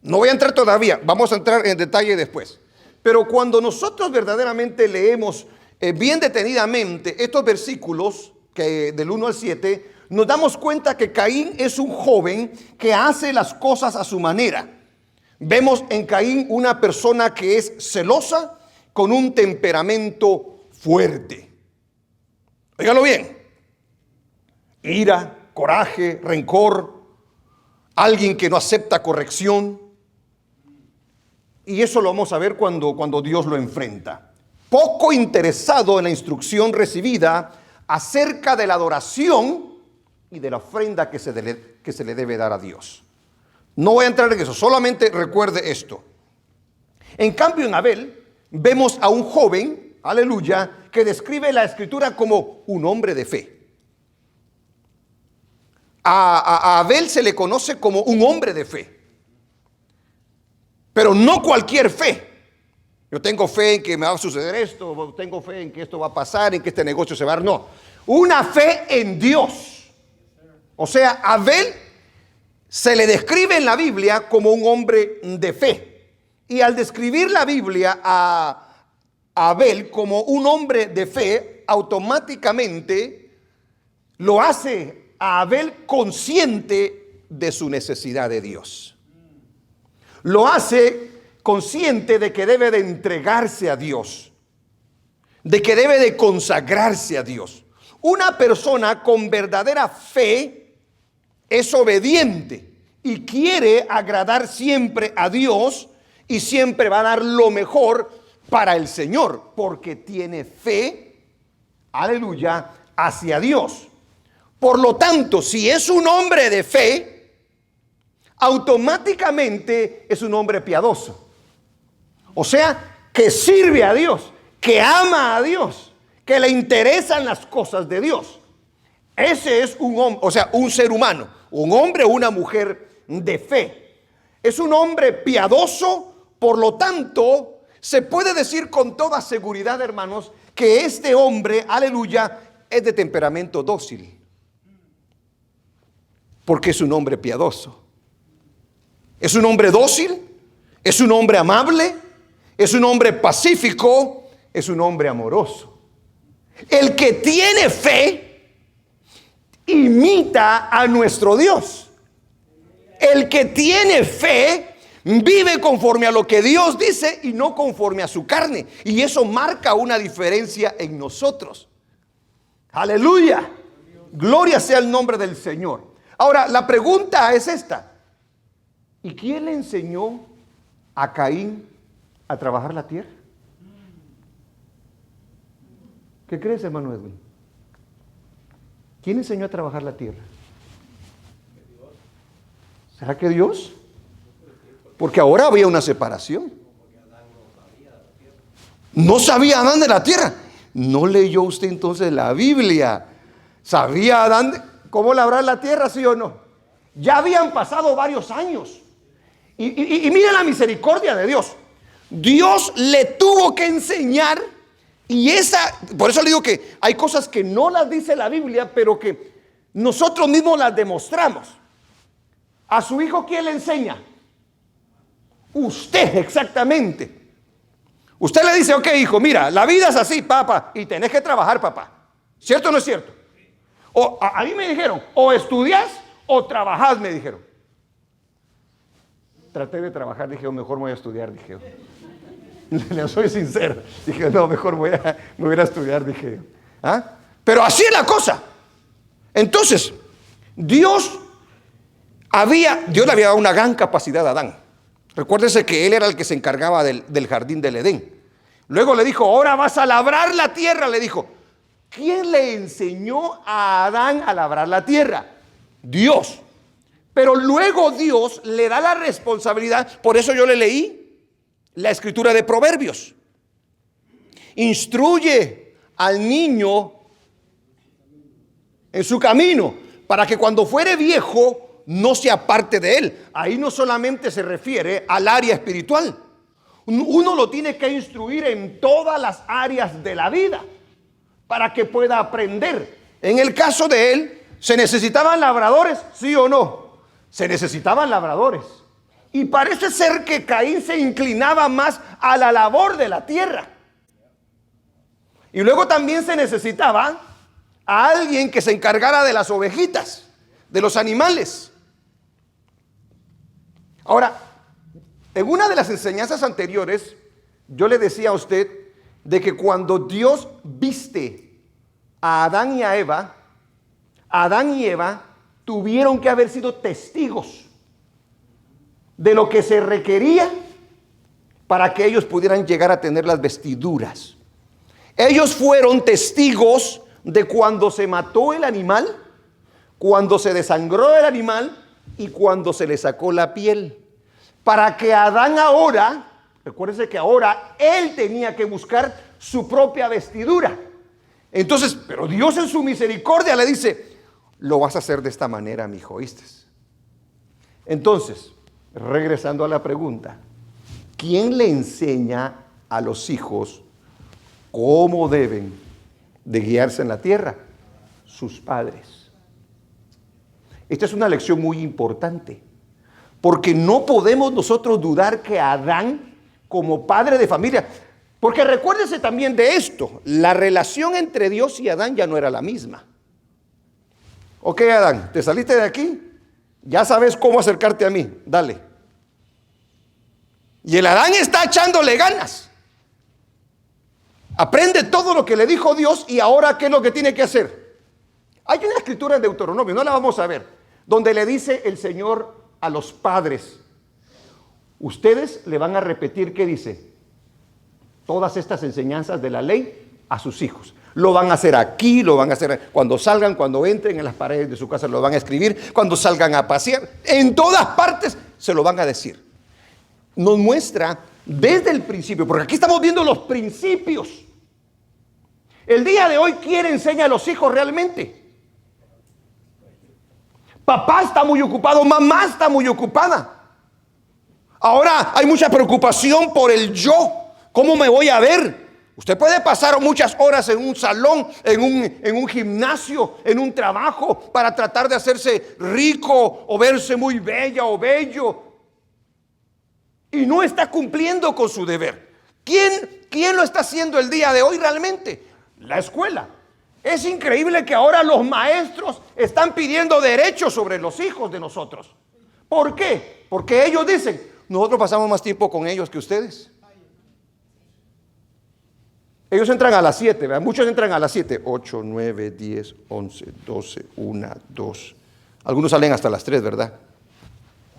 [SPEAKER 1] No voy a entrar todavía, vamos a entrar en detalle después. Pero cuando nosotros verdaderamente leemos bien detenidamente estos versículos del 1 al 7, nos damos cuenta que Caín es un joven que hace las cosas a su manera. Vemos en Caín una persona que es celosa, con un temperamento fuerte. Óigalo bien. Ira, coraje, rencor, alguien que no acepta corrección. Y eso lo vamos a ver cuando Dios lo enfrenta. Poco interesado en la instrucción recibida acerca de la adoración y de la ofrenda que se le debe dar a Dios. No voy a entrar en eso, solamente recuerde esto. En cambio, en Abel vemos a un joven, aleluya, que describe la Escritura como un hombre de fe. A Abel se le conoce como un hombre de fe, pero no cualquier fe. Yo tengo fe en que me va a suceder esto, tengo fe en que esto va a pasar, en que este negocio se va a dar. No, una fe en Dios. O sea, Abel se le describe en la Biblia como un hombre de fe. Y al describir la Biblia a Abel como un hombre de fe, automáticamente lo hace a Abel consciente de su necesidad de Dios. Lo hace consciente de que debe de entregarse a Dios, de que debe de consagrarse a Dios. Una persona con verdadera fe es obediente y quiere agradar siempre a Dios y siempre va a dar lo mejor para el Señor, porque tiene fe, aleluya, hacia Dios. Por lo tanto, si es un hombre de fe, automáticamente es un hombre piadoso. O sea, que sirve a Dios, que ama a Dios, que le interesan las cosas de Dios. Ese es un hombre, o sea, un ser humano, un hombre o una mujer de fe. Es un hombre piadoso, por lo tanto, se puede decir con toda seguridad, hermanos, que este hombre, aleluya, es de temperamento dócil. Porque es un hombre piadoso. Es un hombre dócil, es un hombre amable, es un hombre pacífico, es un hombre amoroso. El que tiene fe imita a nuestro Dios. El que tiene fe vive conforme a lo que Dios dice y no conforme a su carne. Y eso marca una diferencia en nosotros. Aleluya. Gloria sea el nombre del Señor. Ahora, la pregunta es esta. ¿Y quién le enseñó a Caín a trabajar la tierra? ¿Qué crees, hermano Edwin? ¿Quién enseñó a trabajar la tierra? ¿Será que Dios? Porque ahora había una separación. No sabía Adán de la tierra. ¿No leyó usted entonces la Biblia? ¿Sabía Adán cómo labrar la tierra, sí o no? Ya habían pasado varios años. Y mira la misericordia de Dios. Dios le tuvo que enseñar. Y por eso le digo que hay cosas que no las dice la Biblia, pero que nosotros mismos las demostramos. A su hijo, ¿quién le enseña? Usted, exactamente. Usted le dice, ok, hijo, mira, la vida es así, papá, y tenés que trabajar, papá. ¿Cierto o no es cierto? O a mí me dijeron, o estudias o trabajás, me dijeron. Traté de trabajar, dije, mejor me voy a estudiar, dije. Le soy sincero. Dije, no, mejor me voy a estudiar, dije. ¿Ah? Pero así es la cosa. Entonces, Dios le había dado una gran capacidad a Adán. Recuérdese que él era el que se encargaba del jardín del Edén. Luego le dijo, ahora vas a labrar la tierra, le dijo. ¿Quién le enseñó a Adán a labrar la tierra? Dios. Pero luego Dios le da la responsabilidad. Por eso yo le leí la escritura de Proverbios. Instruye al niño en su camino, para que cuando fuere viejo no se aparte de él. Ahí no solamente se refiere al área espiritual. Uno lo tiene que instruir en todas las áreas de la vida, para que pueda aprender. En el caso de él, ¿se necesitaban labradores? ¿Sí o no? Se necesitaban labradores. Y parece ser que Caín se inclinaba más a la labor de la tierra. Y luego también se necesitaba a alguien que se encargara de las ovejitas, de los animales. Ahora, en una de las enseñanzas anteriores, yo le decía a usted de que cuando Dios viste a Adán y Eva tuvieron que haber sido testigos de lo que se requería para que ellos pudieran llegar a tener las vestiduras. Ellos fueron testigos de cuando se mató el animal, cuando se desangró el animal y cuando se le sacó la piel. Para que Adán ahora, recuérdense que ahora él tenía que buscar su propia vestidura. Entonces, pero Dios en su misericordia le dice, lo vas a hacer de esta manera, mi hijo, ¿oíste? Entonces, regresando a la pregunta, ¿quién le enseña a los hijos cómo deben de guiarse en la tierra? Sus padres. Esta es una lección muy importante, porque no podemos nosotros dudar que Adán, como padre de familia, porque recuérdense también de esto, la relación entre Dios y Adán ya no era la misma. Ok, Adán, ¿te saliste de aquí? Ya sabes cómo acercarte a mí, dale. Y el Adán está echándole ganas. Aprende todo lo que le dijo Dios y ahora ¿qué es lo que tiene que hacer? Hay una escritura en Deuteronomio, no la vamos a ver, donde le dice el Señor a los padres, ustedes le van a repetir, ¿qué dice? Todas estas enseñanzas de la ley a sus hijos. Lo van a hacer aquí, lo van a hacer cuando salgan, cuando entren en las paredes de su casa, lo van a escribir, cuando salgan a pasear, en todas partes se lo van a decir. Nos muestra desde el principio, porque aquí estamos viendo los principios. El día de hoy, ¿quién enseña a los hijos realmente? Papá está muy ocupado, mamá está muy ocupada. Ahora hay mucha preocupación por el yo. ¿Cómo me voy a ver? Usted puede pasar muchas horas en un salón, en un gimnasio, en un trabajo para tratar de hacerse rico o verse muy bella o bello. Y no está cumpliendo con su deber. ¿Quién lo está haciendo el día de hoy realmente? La escuela. Es increíble que ahora los maestros están pidiendo derechos sobre los hijos de nosotros. ¿Por qué? Porque ellos dicen, nosotros pasamos más tiempo con ellos que ustedes. Ellos entran a las 7, ¿verdad? Muchos entran a las 7, 8, 9, 10, 11, 12, 1, 2. Algunos salen hasta las 3, ¿verdad?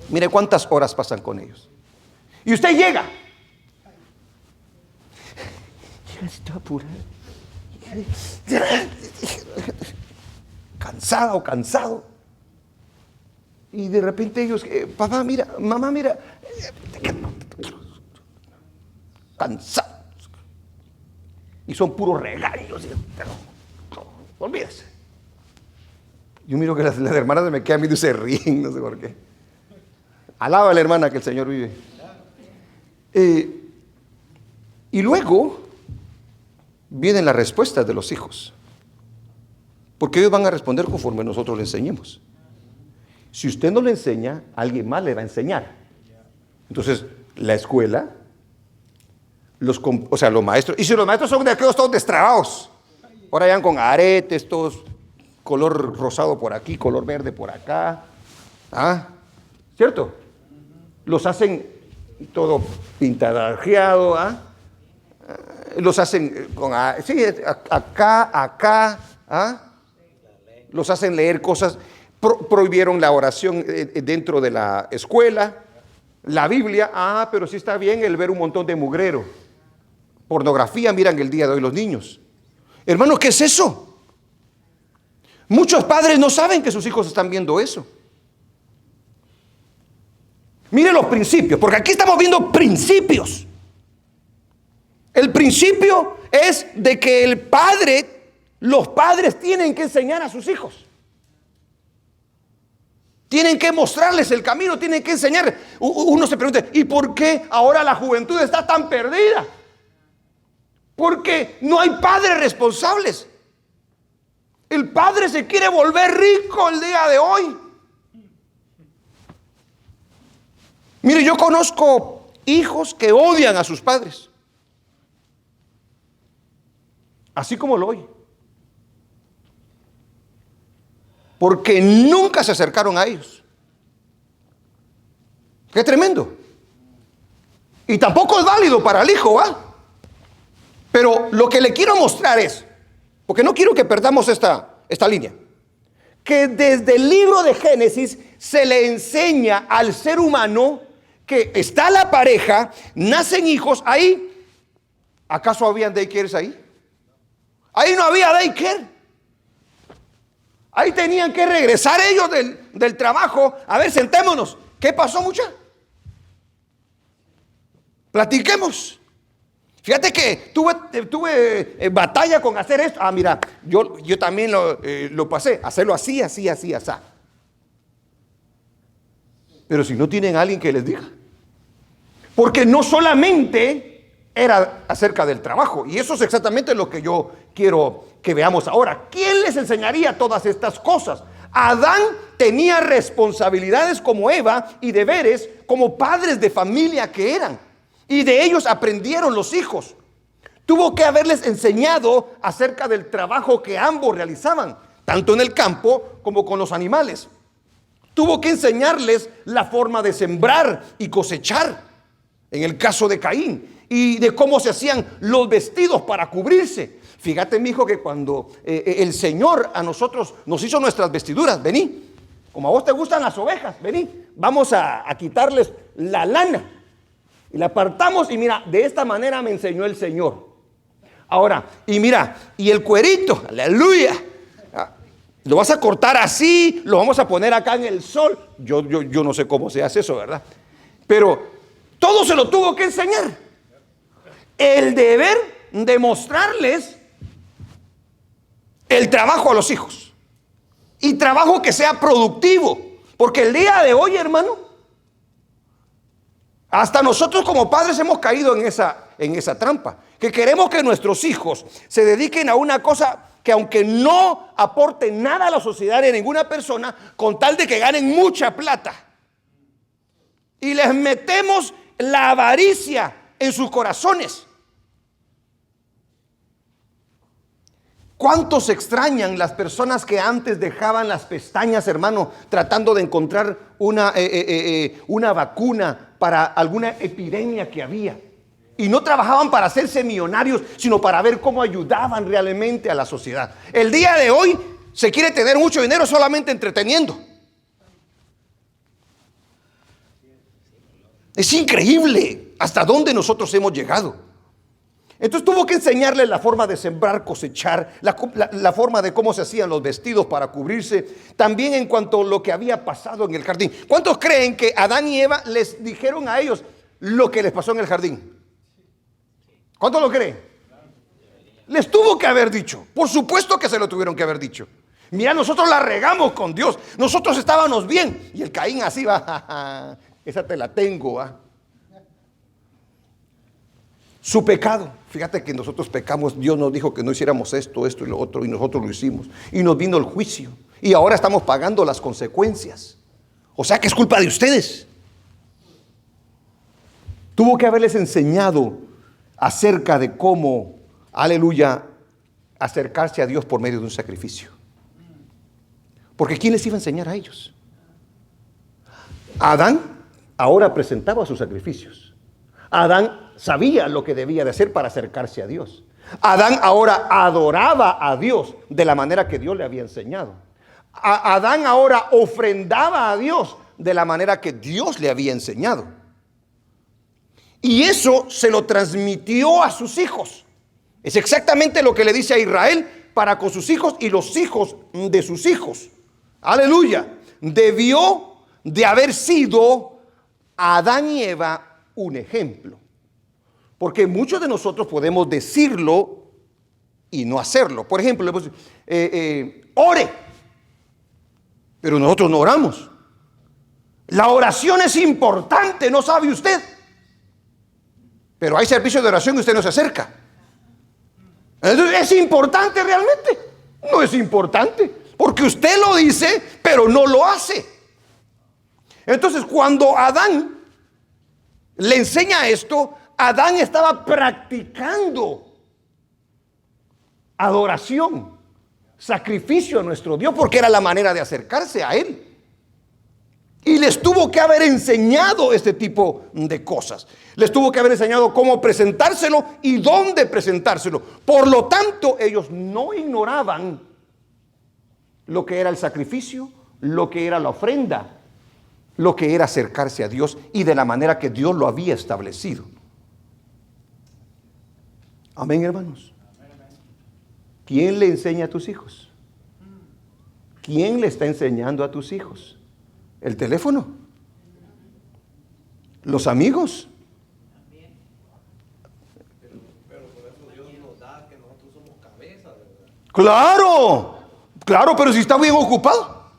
[SPEAKER 1] Mire cuántas horas pasan con ellos. Y usted llega. Ya estoy apurado. Cansado, cansado. Y de repente ellos, papá, mira, mamá, mira. Cansado. Y son puros regaños. Pero, olvídese. Yo miro que las hermanas se me quedan viendo y se ríen, no sé por qué. Alaba a la hermana que el Señor vive. Y luego vienen las respuestas de los hijos. Porque ellos van a responder conforme nosotros le enseñemos. Si usted no le enseña, alguien más le va a enseñar. Entonces, la escuela, los maestros, y si los maestros son de aquellos todos destrabados, ahora van con aretes, todos color rosado por aquí, color verde por acá, ¿cierto? Los hacen todo pintarrajeado, los hacen con acá, los hacen leer cosas, prohibieron la oración dentro de la escuela, la Biblia, pero sí está bien el ver un montón de mugrero. Pornografía miran el día de hoy los niños. Hermano, ¿qué es eso? Muchos padres no saben que sus hijos están viendo eso. Mire los principios, porque aquí estamos viendo principios. El principio es de que los padres tienen que enseñar a sus hijos. Tienen que mostrarles el camino, tienen que enseñar. Uno se pregunta, ¿y por qué ahora la juventud está tan perdida? Porque no hay padres responsables. El padre se quiere volver rico el día de hoy. Mire, yo conozco hijos que odian a sus padres. Así como lo oye. Porque nunca se acercaron a ellos. Qué tremendo. Y tampoco es válido para el hijo, Pero lo que le quiero mostrar es, porque no quiero que perdamos esta línea, que desde el libro de Génesis se le enseña al ser humano que está la pareja, nacen hijos, ahí, ¿acaso habían daycares ahí? Ahí no había daycare. Ahí tenían que regresar ellos del trabajo. A ver, sentémonos. ¿Qué pasó, muchacha? Platiquemos. Fíjate que tuve batalla con hacer esto. Ah, mira, yo también lo pasé. Hacerlo así. Pero si no tienen a alguien que les diga. Porque no solamente era acerca del trabajo. Y eso es exactamente lo que yo quiero que veamos ahora. ¿Quién les enseñaría todas estas cosas? Adán tenía responsabilidades como Eva y deberes como padres de familia que eran. Y de ellos aprendieron los hijos. Tuvo que haberles enseñado acerca del trabajo que ambos realizaban, tanto en el campo como con los animales. Tuvo que enseñarles la forma de sembrar y cosechar, en el caso de Caín, y de cómo se hacían los vestidos para cubrirse. Fíjate, mi hijo, que cuando el Señor a nosotros nos hizo nuestras vestiduras, vení, como a vos te gustan las ovejas, vení, vamos a quitarles la lana. Y la apartamos y mira, de esta manera me enseñó el Señor. Ahora, y mira, y el cuerito, aleluya, lo vas a cortar así, lo vamos a poner acá en el sol. Yo no sé cómo se hace eso, ¿verdad? Pero todo se lo tuvo que enseñar. El deber de mostrarles el trabajo a los hijos. Y trabajo que sea productivo. Porque el día de hoy, hermano, hasta nosotros como padres hemos caído en esa trampa, que queremos que nuestros hijos se dediquen a una cosa que, aunque no aporte nada a la sociedad ni a ninguna persona, con tal de que ganen mucha plata, y les metemos la avaricia en sus corazones. ¿Cuántos extrañan las personas que antes dejaban las pestañas, hermano, tratando de encontrar una vacuna para alguna epidemia que había? Y no trabajaban para hacerse millonarios, sino para ver cómo ayudaban realmente a la sociedad. El día de hoy se quiere tener mucho dinero solamente entreteniendo. Es increíble hasta dónde nosotros hemos llegado. Entonces tuvo que enseñarles la forma de sembrar, cosechar, la forma de cómo se hacían los vestidos para cubrirse, también en cuanto a lo que había pasado en el jardín. ¿Cuántos creen que Adán y Eva les dijeron a ellos lo que les pasó en el jardín? ¿Cuántos lo creen? Les tuvo que haber dicho. Por supuesto que se lo tuvieron que haber dicho. Mira, nosotros la regamos con Dios. Nosotros estábamos bien. Y el Caín así va, ja, ja, esa te la tengo, ¿va? Su pecado. Fíjate que nosotros pecamos. Dios nos dijo que no hiciéramos esto y lo otro, y nosotros lo hicimos. Y nos vino el juicio. Y ahora estamos pagando las consecuencias. O sea que es culpa de ustedes. Tuvo que haberles enseñado acerca de cómo, aleluya, acercarse a Dios por medio de un sacrificio. Porque ¿quién les iba a enseñar a ellos? Adán ahora presentaba sus sacrificios. Adán sabía lo que debía de hacer para acercarse a Dios. Adán ahora adoraba a Dios de la manera que Dios le había enseñado. Adán ahora ofrendaba a Dios de la manera que Dios le había enseñado. Y eso se lo transmitió a sus hijos. Es exactamente lo que le dice a Israel para con sus hijos y los hijos de sus hijos. Aleluya. Debió de haber sido a Adán y Eva un ejemplo. Porque muchos de nosotros podemos decirlo y no hacerlo. Por ejemplo, ore. Pero nosotros no oramos. La oración es importante, ¿no sabe usted? Pero hay servicios de oración y usted no se acerca. ¿Es importante realmente? No es importante, porque usted lo dice, pero no lo hace. Entonces, cuando Adán le enseña esto, Adán estaba practicando adoración, sacrificio a nuestro Dios, porque era la manera de acercarse a Él. Y les tuvo que haber enseñado este tipo de cosas. Les tuvo que haber enseñado cómo presentárselo y dónde presentárselo. Por lo tanto, ellos no ignoraban lo que era el sacrificio, lo que era la ofrenda. lo que era acercarse a Dios y de la manera que Dios lo había establecido. Amén, hermanos. ¿Quién le enseña a tus hijos? ¿Quién le está enseñando a tus hijos? ¿El teléfono? ¿Los amigos?
[SPEAKER 2] Pero por eso Dios nos da que nosotros somos cabeza, ¿verdad?
[SPEAKER 1] Claro, claro, pero si está bien ocupado.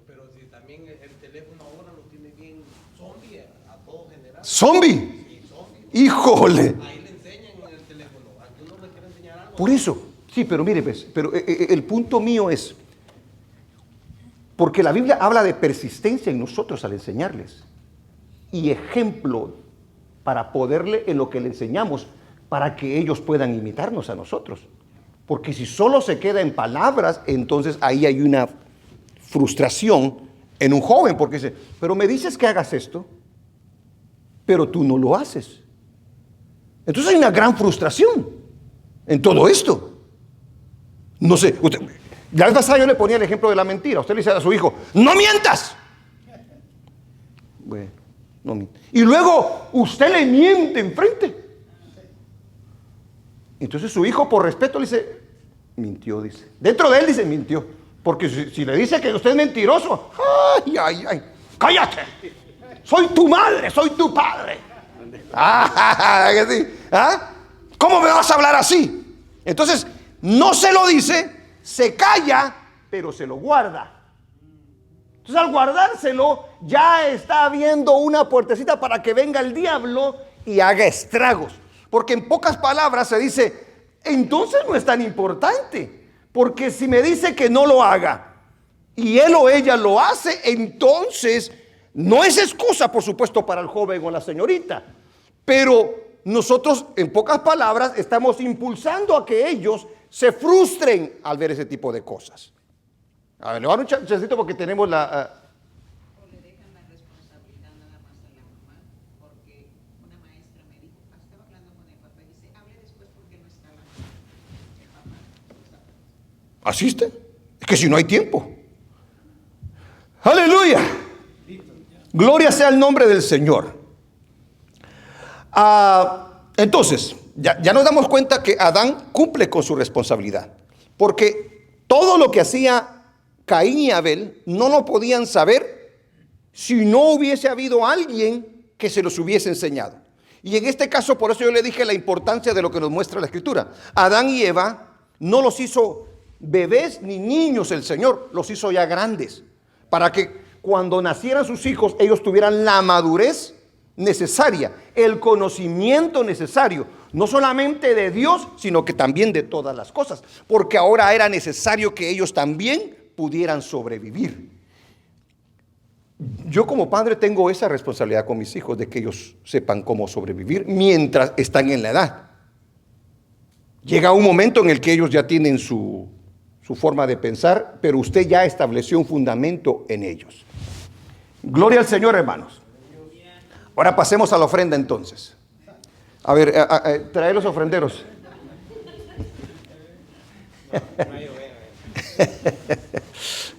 [SPEAKER 2] Pero si también el teléfono ahora lo tiene bien zombie a todo general.
[SPEAKER 1] Zombie.
[SPEAKER 2] Sí, zombie.
[SPEAKER 1] Híjole.
[SPEAKER 2] Ahí le enseñan en el teléfono. Aquí uno le quiere enseñar algo.
[SPEAKER 1] Por eso, sí, pero mire, pues, pero el punto mío es, porque la Biblia habla de persistencia en nosotros al enseñarles y ejemplo para poderle en lo que le enseñamos, para que ellos puedan imitarnos a nosotros. Porque si solo se queda en palabras, entonces ahí hay una frustración en un joven, porque dice, pero me dices que hagas esto, pero tú no lo haces. Entonces hay una gran frustración en todo esto. No sé, usted, la vez pasada yo le ponía el ejemplo de la mentira. Usted le dice a su hijo, ¡no mientas! Bueno, no mientas. Y luego usted le miente enfrente. Entonces su hijo por respeto le dice, mintió, dice. Dentro de él dice, mintió. Porque si le dice que usted es mentiroso, ¡ay, ay, ay! ¡Cállate! Soy tu madre, soy tu padre. ¿Ah? ¿Cómo me vas a hablar así? Entonces, no se lo dice, se calla, pero se lo guarda. Entonces, al guardárselo, ya está abriendo una puertecita para que venga el diablo y haga estragos. Porque en pocas palabras se dice, entonces no es tan importante. Porque si me dice que no lo haga y él o ella lo hace, entonces no es excusa, por supuesto, para el joven o la señorita. Pero nosotros, en pocas palabras, estamos impulsando a que ellos se frustren al ver ese tipo de cosas. A ver, le voy a dar un chancecito porque tenemos la...
[SPEAKER 3] O le dejan la responsabilidad nada más a la mamá, porque una maestra me dijo, estaba hablando con el papá y dice, hable después porque no está la mamá. El papá no está.
[SPEAKER 1] ¿Asiste? Es que si no hay tiempo. ¡Aleluya! Gloria sea el nombre del Señor. Entonces, ya nos damos cuenta que Adán cumple con su responsabilidad. Porque todo lo que hacía Caín y Abel no lo podían saber si no hubiese habido alguien que se los hubiese enseñado. Y en este caso, por eso yo le dije la importancia de lo que nos muestra la Escritura. Adán y Eva no los hizo bebés ni niños el Señor, los hizo ya grandes, para que cuando nacieran sus hijos ellos tuvieran la madurez necesaria, el conocimiento necesario, no solamente de Dios, sino que también de todas las cosas, porque ahora era necesario que ellos también pudieran sobrevivir. Yo como padre tengo esa responsabilidad con mis hijos de que ellos sepan cómo sobrevivir mientras están en la edad. Llega un momento en el que ellos ya tienen su forma de pensar, pero usted ya estableció un fundamento en ellos. Gloria al Señor, hermanos. Ahora pasemos a la ofrenda entonces. A ver, trae los ofrenderos.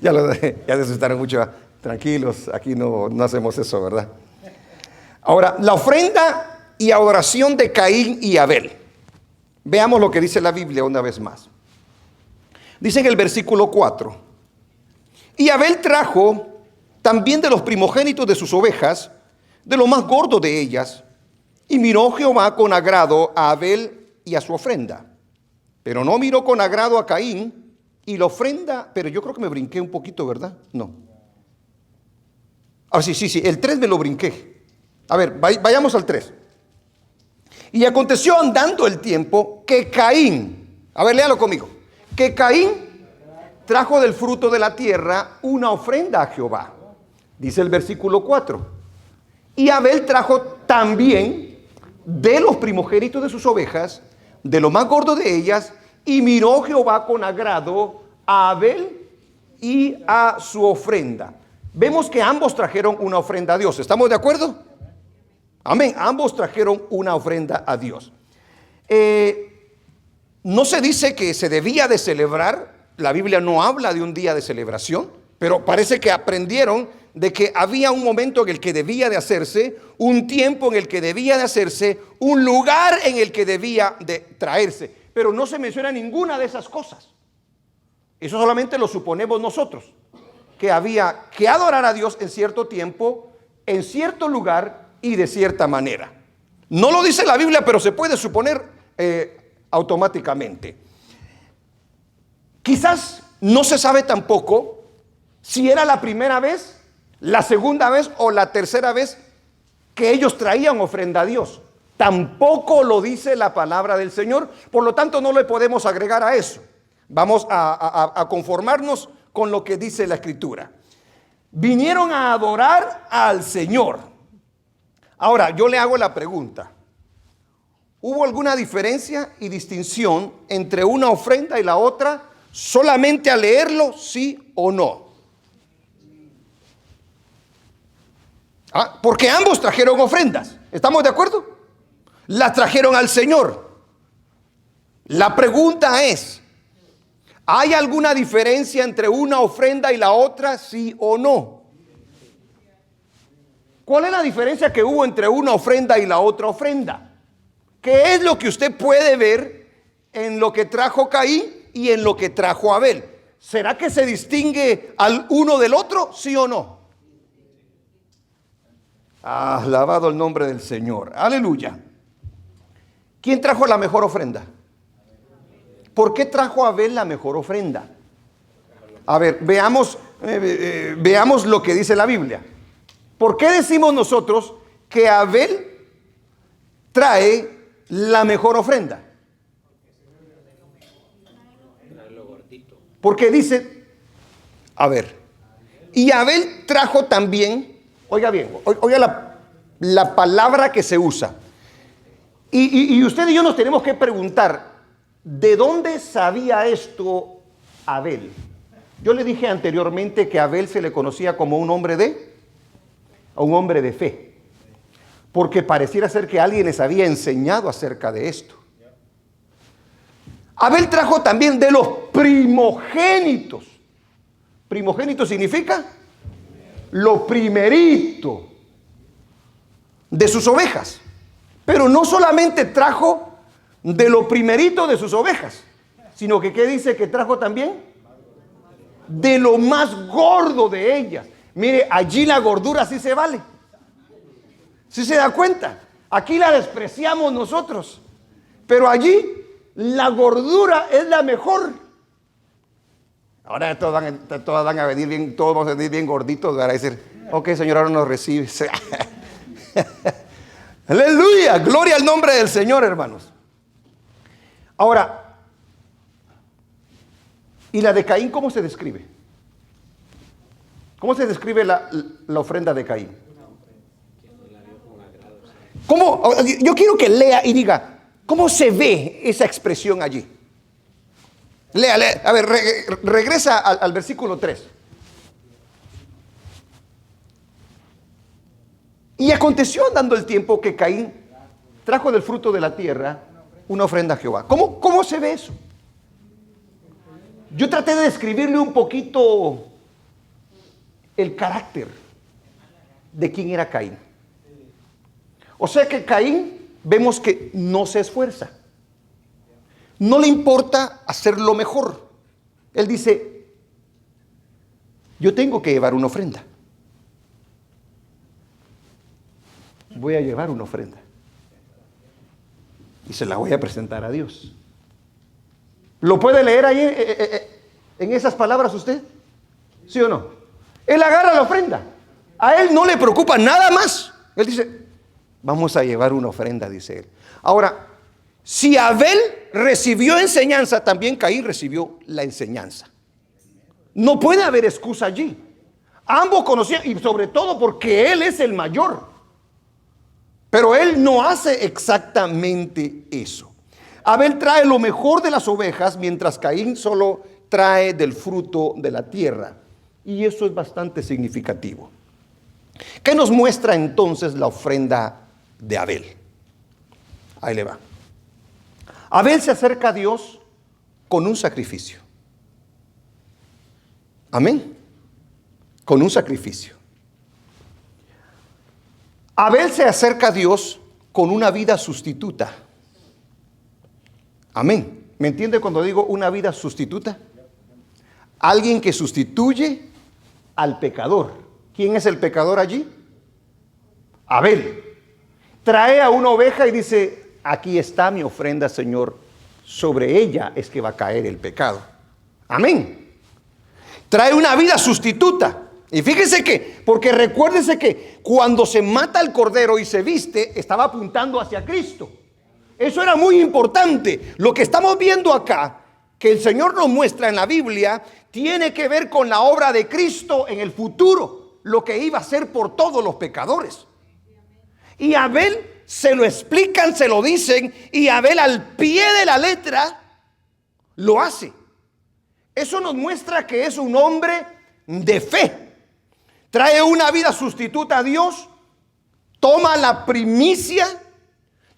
[SPEAKER 1] Ya se asustaron mucho. Tranquilos, aquí no hacemos eso, ¿verdad? Ahora, la ofrenda y adoración de Caín y Abel. Veamos lo que dice la Biblia una vez más. Dice en el versículo 4: y Abel trajo también de los primogénitos de sus ovejas, de lo más gordo de ellas, y miró Jehová con agrado a Abel y a su ofrenda, pero no miró con agrado a Caín y la ofrenda. Pero yo creo que me brinqué un poquito, ¿verdad? No. Ah, sí, el 3 me lo brinqué. A ver, vayamos al 3. Y aconteció andando el tiempo que Caín, a ver, léalo conmigo, que Caín trajo del fruto de la tierra una ofrenda a Jehová. Dice el versículo 4. Y Abel trajo también de los primogénitos de sus ovejas, de lo más gordo de ellas, y miró Jehová con agrado a Abel y a su ofrenda. Vemos que ambos trajeron una ofrenda a Dios. ¿Estamos de acuerdo? Amén. Ambos trajeron una ofrenda a Dios. No se dice que se debía de celebrar. La Biblia no habla de un día de celebración, pero parece que aprendieron de que había un momento en el que debía de hacerse, un tiempo en el que debía de hacerse, un lugar en el que debía de traerse. Pero no se menciona ninguna de esas cosas. Eso solamente lo suponemos nosotros, que había que adorar a Dios en cierto tiempo, en cierto lugar y de cierta manera. No lo dice la Biblia, pero se puede suponer automáticamente. Quizás no se sabe tampoco si era la primera vez, la segunda vez o la tercera vez que ellos traían ofrenda a Dios. Tampoco lo dice la palabra del Señor, por lo tanto no le podemos agregar a eso. Vamos a conformarnos con lo que dice la Escritura. Vinieron a adorar al Señor. Ahora, yo le hago la pregunta. ¿Hubo alguna diferencia y distinción entre una ofrenda y la otra solamente al leerlo, sí o no? Porque ambos trajeron ofrendas. ¿Estamos de acuerdo? Las trajeron al Señor. La pregunta es, ¿hay alguna diferencia entre una ofrenda y la otra, sí o no? ¿Cuál es la diferencia que hubo entre una ofrenda y la otra ofrenda? ¿Qué es lo que usted puede ver en lo que trajo Caín y en lo que trajo Abel? ¿Será que se distingue al uno del otro, sí o no? Alabado el nombre del Señor. Aleluya. ¿Quién trajo la mejor ofrenda? ¿Por qué trajo Abel la mejor ofrenda? A ver, veamos lo que dice la Biblia. ¿Por qué decimos nosotros que Abel trae la mejor ofrenda? Porque dice, a ver, y Abel trajo también, oiga bien, oiga la palabra que se usa. Y usted y yo nos tenemos que preguntar, ¿de dónde sabía esto Abel? Yo le dije anteriormente que a Abel se le conocía como un hombre de fe, porque pareciera ser que alguien les había enseñado acerca de esto. Abel trajo también de los primogénitos. Primogénito significa lo primerito de sus ovejas. Pero no solamente trajo de lo primerito de sus ovejas, sino que ¿qué dice que trajo también? De lo más gordo de ellas. Mire, allí la gordura sí se vale. ¿Sí se da cuenta? Aquí la despreciamos nosotros, pero allí la gordura es la mejor. Ahora todos van a venir bien, todos vamos a venir bien gorditos, van a decir, ok, Señor, ahora nos recibes. Aleluya, gloria al nombre del Señor, hermanos. Ahora, ¿y la de Caín cómo se describe? ¿Cómo se describe la ofrenda de Caín? ¿Cómo? Yo quiero que lea y diga, ¿cómo se ve esa expresión allí? Lea, a ver, regresa al versículo 3. Y aconteció andando el tiempo que Caín trajo del fruto de la tierra una ofrenda a Jehová. ¿Cómo se ve eso? Yo traté de describirle un poquito el carácter de quién era Caín. O sea que Caín vemos que no se esfuerza. No le importa hacer lo mejor. Él dice, yo tengo que llevar una ofrenda. Voy a llevar una ofrenda. Y se la voy a presentar a Dios. ¿Lo puede leer ahí en esas palabras usted? ¿Sí o no? Él agarra la ofrenda. A él no le preocupa nada más. Él dice, vamos a llevar una ofrenda, dice él. Ahora, si Abel recibió enseñanza, también Caín recibió la enseñanza. No puede haber excusa allí. Ambos conocían, y sobre todo porque él es el mayor. Pero él no hace exactamente eso. Abel trae lo mejor de las ovejas, mientras Caín solo trae del fruto de la tierra. Y eso es bastante significativo. ¿Qué nos muestra entonces la ofrenda de Abel? Ahí le va. Abel se acerca a Dios con un sacrificio. Amén. Con un sacrificio. Abel se acerca a Dios con una vida sustituta. Amén. ¿Me entiende cuando digo una vida sustituta? Alguien que sustituye al pecador. ¿Quién es el pecador allí? Abel. Trae a una oveja y dice: aquí está mi ofrenda, Señor. Sobre ella es que va a caer el pecado. Amén. Trae una vida sustituta. Y fíjese que, porque recuérdese que cuando se mata el cordero y se viste, estaba apuntando hacia Cristo. Eso era muy importante. Lo que estamos viendo acá, que el Señor nos muestra en la Biblia, tiene que ver con la obra de Cristo en el futuro, lo que iba a hacer por todos los pecadores. Y Abel se lo explican, se lo dicen, y Abel al pie de la letra lo hace. Eso nos muestra que es un hombre de fe. Trae una vida sustituta a Dios, toma la primicia,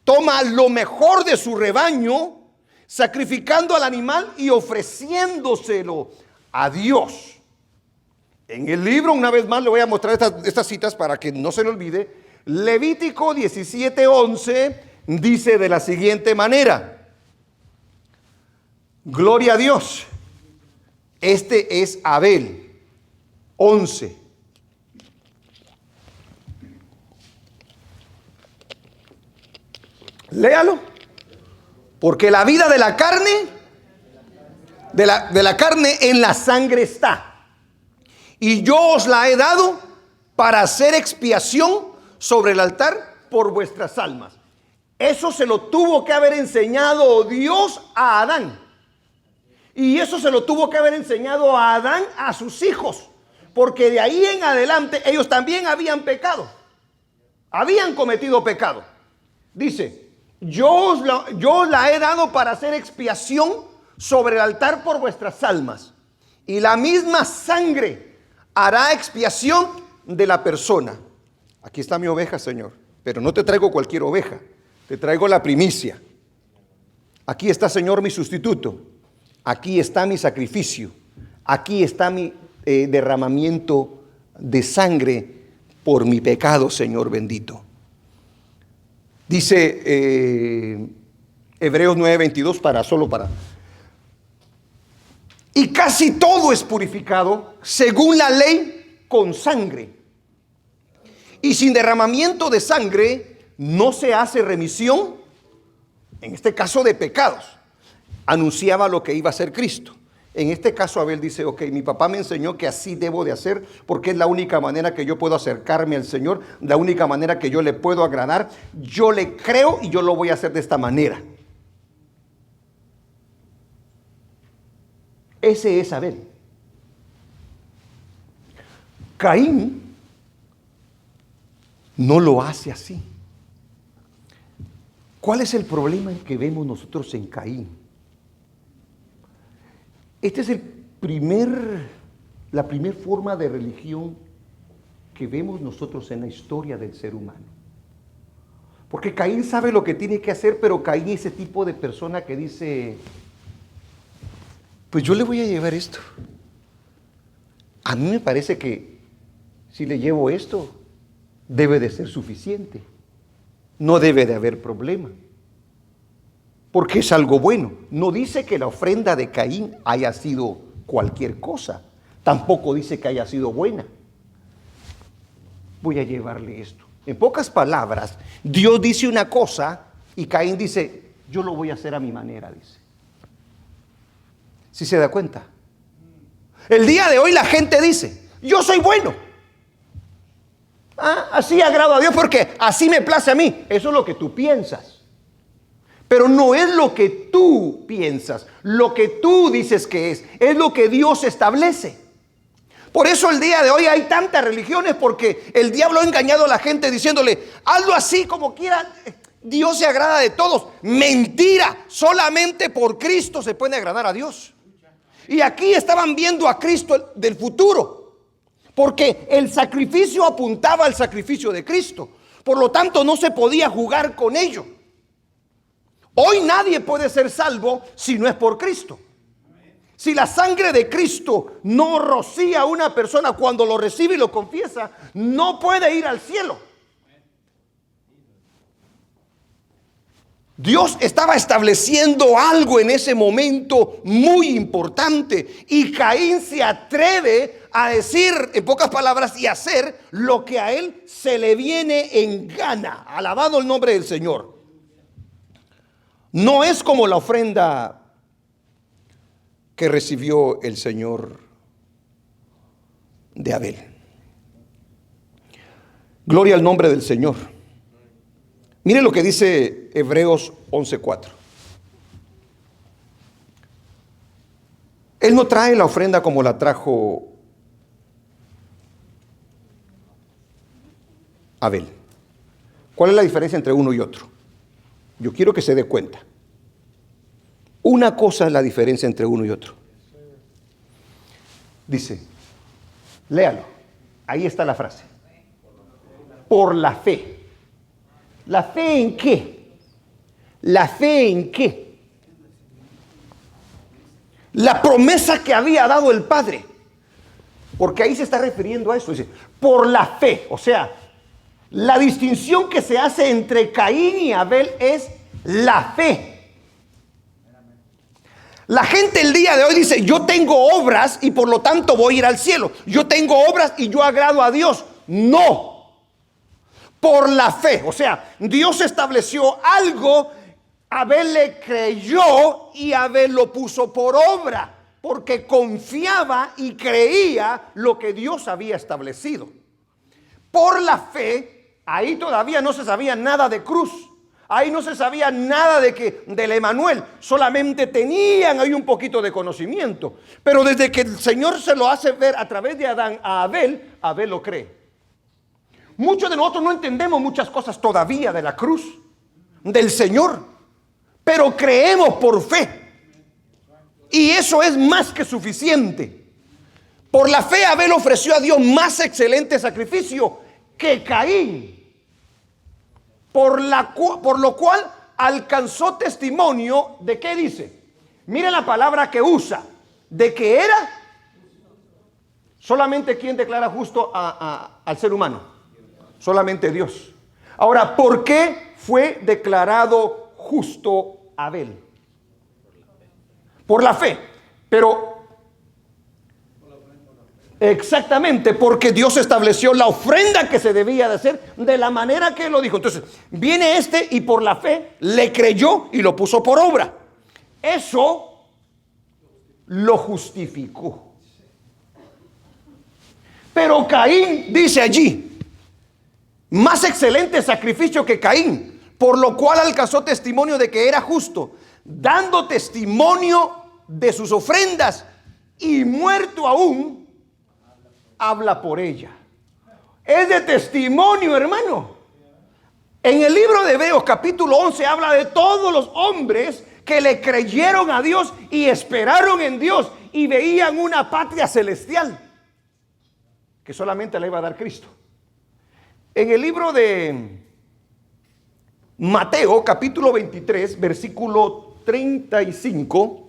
[SPEAKER 1] toma lo mejor de su rebaño, sacrificando al animal y ofreciéndoselo a Dios. En el libro, una vez más le voy a mostrar estas citas para que no se le olvide. Levítico 17:11 dice de la siguiente manera: gloria a Dios. Este es Abel. 11. Léalo. Porque la vida de la carne, de la carne en la sangre está. Y yo os la he dado para hacer expiación sobre el altar por vuestras almas. Eso se lo tuvo que haber enseñado Dios a Adán. Y eso se lo tuvo que haber enseñado a Adán a sus hijos. Porque de ahí en adelante ellos también habían pecado. Habían cometido pecado. Dice: yo os la he dado para hacer expiación sobre el altar por vuestras almas. Y la misma sangre hará expiación de la persona. Aquí está mi oveja, Señor. Pero no te traigo cualquier oveja. Te traigo la primicia. Aquí está, Señor, mi sustituto. Aquí está mi sacrificio. Aquí está mi derramamiento de sangre por mi pecado, Señor bendito. Dice Hebreos 9:22 para. Y casi todo es purificado según la ley con sangre. Y sin derramamiento de sangre no se hace remisión, en este caso de pecados. Anunciaba lo que iba a hacer Cristo. En este caso Abel dice: ok, mi papá me enseñó que así debo de hacer, porque es la única manera que yo puedo acercarme al Señor, la única manera que yo le puedo agradar. Yo le creo y yo lo voy a hacer de esta manera. Ese es Abel. Caín no lo hace así. ¿Cuál es el problema que vemos nosotros en Caín? Esta es la primer forma de religión que vemos nosotros en la historia del ser humano. Porque Caín sabe lo que tiene que hacer, pero Caín es ese tipo de persona que dice: pues yo le voy a llevar esto. A mí me parece que si le llevo esto, debe de ser suficiente. No debe de haber problema. Porque es algo bueno. No dice que la ofrenda de Caín haya sido cualquier cosa. Tampoco dice que haya sido buena. Voy a llevarle esto. En pocas palabras, Dios dice una cosa y Caín dice: yo lo voy a hacer a mi manera, dice. ¿Sí se da cuenta? El día de hoy la gente dice: yo soy bueno. Así agrado a Dios porque así me place a mí. Eso es lo que tú piensas. Pero no es lo que tú piensas, lo que tú dices que es lo que Dios establece. Por eso el día de hoy hay tantas religiones, porque el diablo ha engañado a la gente diciéndole: hazlo así como quiera, Dios se agrada de todos. Mentira, solamente por Cristo se puede agradar a Dios. Y aquí estaban viendo a Cristo del futuro, porque el sacrificio apuntaba al sacrificio de Cristo. Por lo tanto, no se podía jugar con ello. Hoy nadie puede ser salvo si no es por Cristo. Si la sangre de Cristo no rocía a una persona cuando lo recibe y lo confiesa, no puede ir al cielo. Dios estaba estableciendo algo en ese momento muy importante, y Caín se atreve a decir, en pocas palabras, y hacer lo que a él se le viene en gana. Alabado el nombre del Señor. No es como la ofrenda que recibió el Señor de Abel. Gloria al nombre del Señor. Mire lo que dice Hebreos 11:4. Él no trae la ofrenda como la trajo Abel. ¿Cuál es la diferencia entre uno y otro? Yo quiero que se dé cuenta. Una cosa es la diferencia entre uno y otro. Dice, léalo. Ahí está la frase. Por la fe. ¿La fe en qué? ¿La fe en qué? La promesa que había dado el Padre. Porque ahí se está refiriendo a eso. Dice, por la fe. O sea, la distinción que se hace entre Caín y Abel es la fe. La gente el día de hoy dice, yo tengo obras y por lo tanto voy a ir al cielo. Yo tengo obras y yo agrado a Dios. No. Por la fe, o sea, Dios estableció algo, Abel le creyó y Abel lo puso por obra, porque confiaba y creía lo que Dios había establecido. Por la fe, ahí todavía no se sabía nada de cruz, ahí no se sabía nada del Emanuel, solamente tenían ahí un poquito de conocimiento, pero desde que el Señor se lo hace ver a través de Adán a Abel, Abel lo cree. Muchos de nosotros no entendemos muchas cosas todavía de la cruz, del Señor, pero creemos por fe. Y eso es más que suficiente. Por la fe Abel ofreció a Dios más excelente sacrificio que Caín, por lo cual alcanzó testimonio de qué dice. Mire la palabra que usa, de que era solamente quien declara justo al ser humano. Solamente Dios. Ahora, ¿por qué fue declarado justo Abel? Por la fe. Pero exactamente, porque Dios estableció la ofrenda que se debía de hacer de la manera que Él lo dijo. Entonces, viene este y por la fe le creyó y lo puso por obra. Eso lo justificó. Pero Caín dice allí, más excelente sacrificio que Caín, por lo cual alcanzó testimonio de que era justo, dando testimonio de sus ofrendas, y muerto aún, habla por ella. Es de testimonio, hermano. En el libro de Hebreos capítulo 11 habla de todos los hombres que le creyeron a Dios y esperaron en Dios y veían una patria celestial que solamente le iba a dar Cristo. En el libro de Mateo, capítulo 23, versículo 35,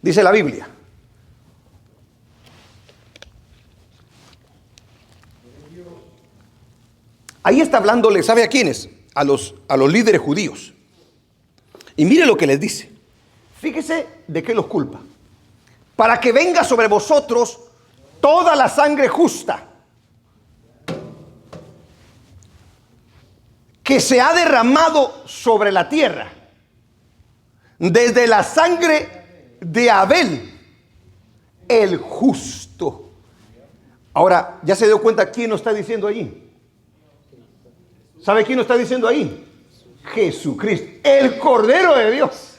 [SPEAKER 1] dice la Biblia. Ahí está hablándole, ¿sabe a quiénes? A los líderes judíos. Y mire lo que les dice. Fíjese de qué los culpa. Para que venga sobre vosotros toda la sangre justa que se ha derramado sobre la tierra, desde la sangre de Abel, el justo. Ahora, ¿ya se dio cuenta quién lo está diciendo allí? ¿Sabe quién lo está diciendo ahí? Jesucristo, el Cordero de Dios.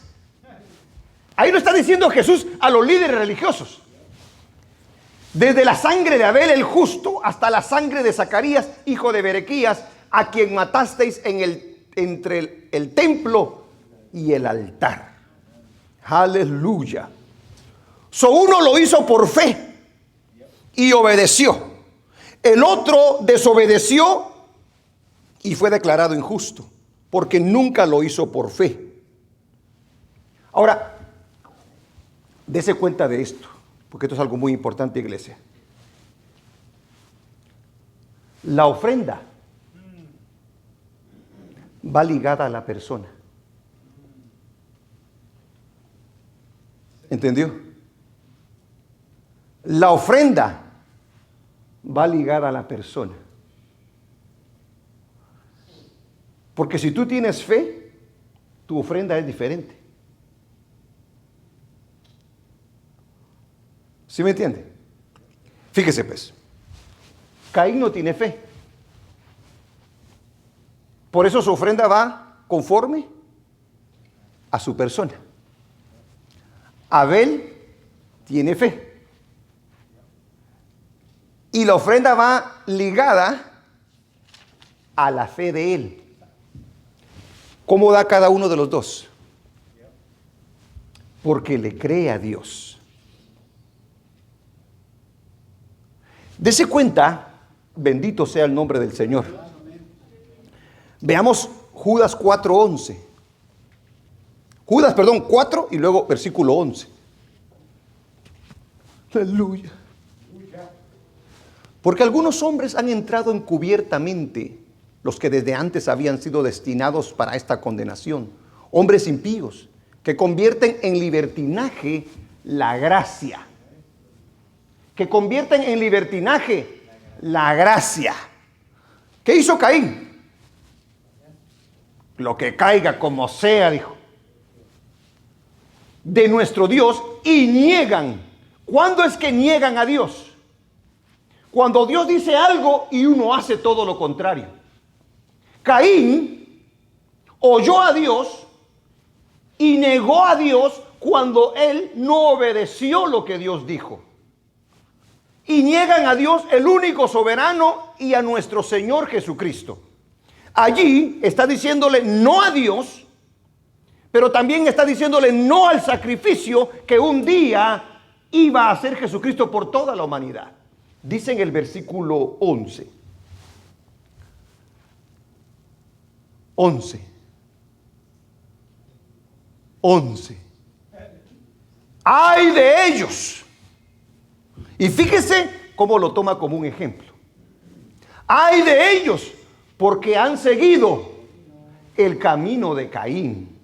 [SPEAKER 1] Ahí lo está diciendo Jesús a los líderes religiosos. Desde la sangre de Abel el justo hasta la sangre de Zacarías, hijo de Berequías, a quien matasteis entre el templo y el altar. Aleluya. Uno lo hizo por fe y obedeció. El otro desobedeció y fue declarado injusto, porque nunca lo hizo por fe. Ahora, dése cuenta de esto, porque esto es algo muy importante, iglesia. La ofrenda va ligada a la persona. ¿Entendió? La ofrenda va ligada a la persona. Porque si tú tienes fe, tu ofrenda es diferente. ¿Sí me entiende? Fíjese pues, Caín no tiene fe. Por eso su ofrenda va conforme a su persona. Abel tiene fe. Y la ofrenda va ligada a la fe de él. ¿Cómo da cada uno de los dos? Porque le cree a Dios. Dese cuenta, bendito sea el nombre del Señor. Veamos Judas 4:11. Judas, 4 y luego versículo 11. Aleluya. Porque algunos hombres han entrado encubiertamente, los que desde antes habían sido destinados para esta condenación, hombres impíos, que convierten en libertinaje la gracia. Que convierten en libertinaje la gracia. ¿Qué hizo Caín? Lo que caiga como sea, dijo, de nuestro Dios, y niegan. ¿Cuándo es que niegan a Dios? Cuando Dios dice algo y uno hace todo lo contrario. Caín oyó a Dios y negó a Dios cuando él no obedeció lo que Dios dijo. Y niegan a Dios, el único soberano, y a nuestro Señor Jesucristo. Allí está diciéndole no a Dios, pero también está diciéndole no al sacrificio que un día iba a hacer Jesucristo por toda la humanidad. Dice en el versículo 11. 11. ¡Ay de ellos! Y fíjese cómo lo toma como un ejemplo. ¡Ay de ellos! Porque han seguido el camino de Caín.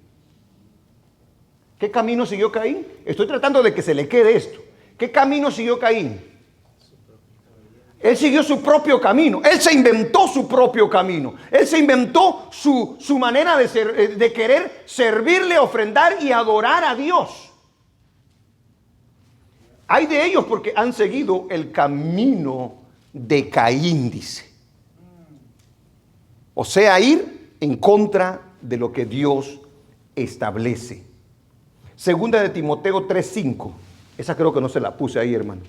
[SPEAKER 1] ¿Qué camino siguió Caín? Estoy tratando de que se le quede esto. ¿Qué camino siguió Caín? Él siguió su propio camino. Él se inventó su propio camino. Él se inventó su manera de querer servirle, ofrendar y adorar a Dios. Hay de ellos porque han seguido el camino de Caín, dice. O sea, ir en contra de lo que Dios establece. Segunda de Timoteo 3:5. Esa creo que no se la puse ahí, hermano.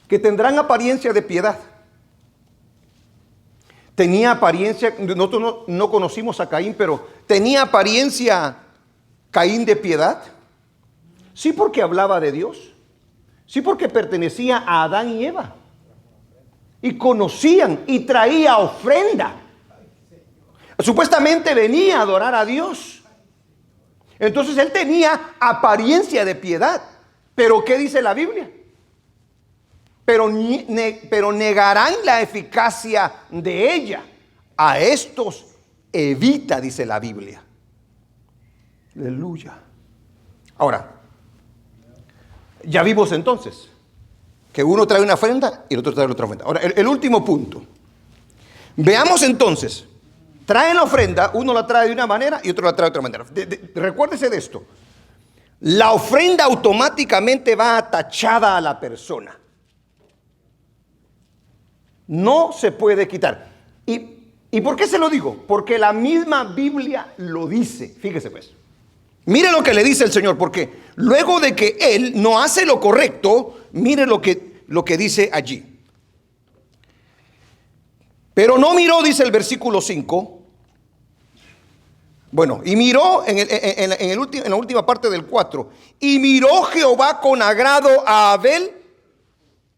[SPEAKER 1] Que tendrán apariencia de piedad. Tenía apariencia, nosotros no conocimos a Caín, pero ¿tenía apariencia Caín de piedad? Sí, porque hablaba de Dios. Sí, porque pertenecía a Adán y Eva. Y conocían y traía ofrenda. Supuestamente venía a adorar a Dios. Entonces él tenía apariencia de piedad. Pero ¿qué dice la Biblia? Pero negarán la eficacia de ella. A estos evita, dice la Biblia. Aleluya. Ahora, ya vimos entonces que uno trae una ofrenda y el otro trae otra ofrenda. Ahora, el último punto. Veamos entonces. Traen la ofrenda, uno la trae de una manera y otro la trae de otra manera. Recuérdese de esto. La ofrenda automáticamente va atachada a la persona. No se puede quitar. ¿Y por qué se lo digo? Porque la misma Biblia lo dice. Fíjese pues. Mire lo que le dice el Señor, porque luego de que Él no hace lo correcto, mire lo que dice allí. Pero no miró, dice el versículo 5. Bueno, y miró en la última parte del 4. Y miró Jehová con agrado a Abel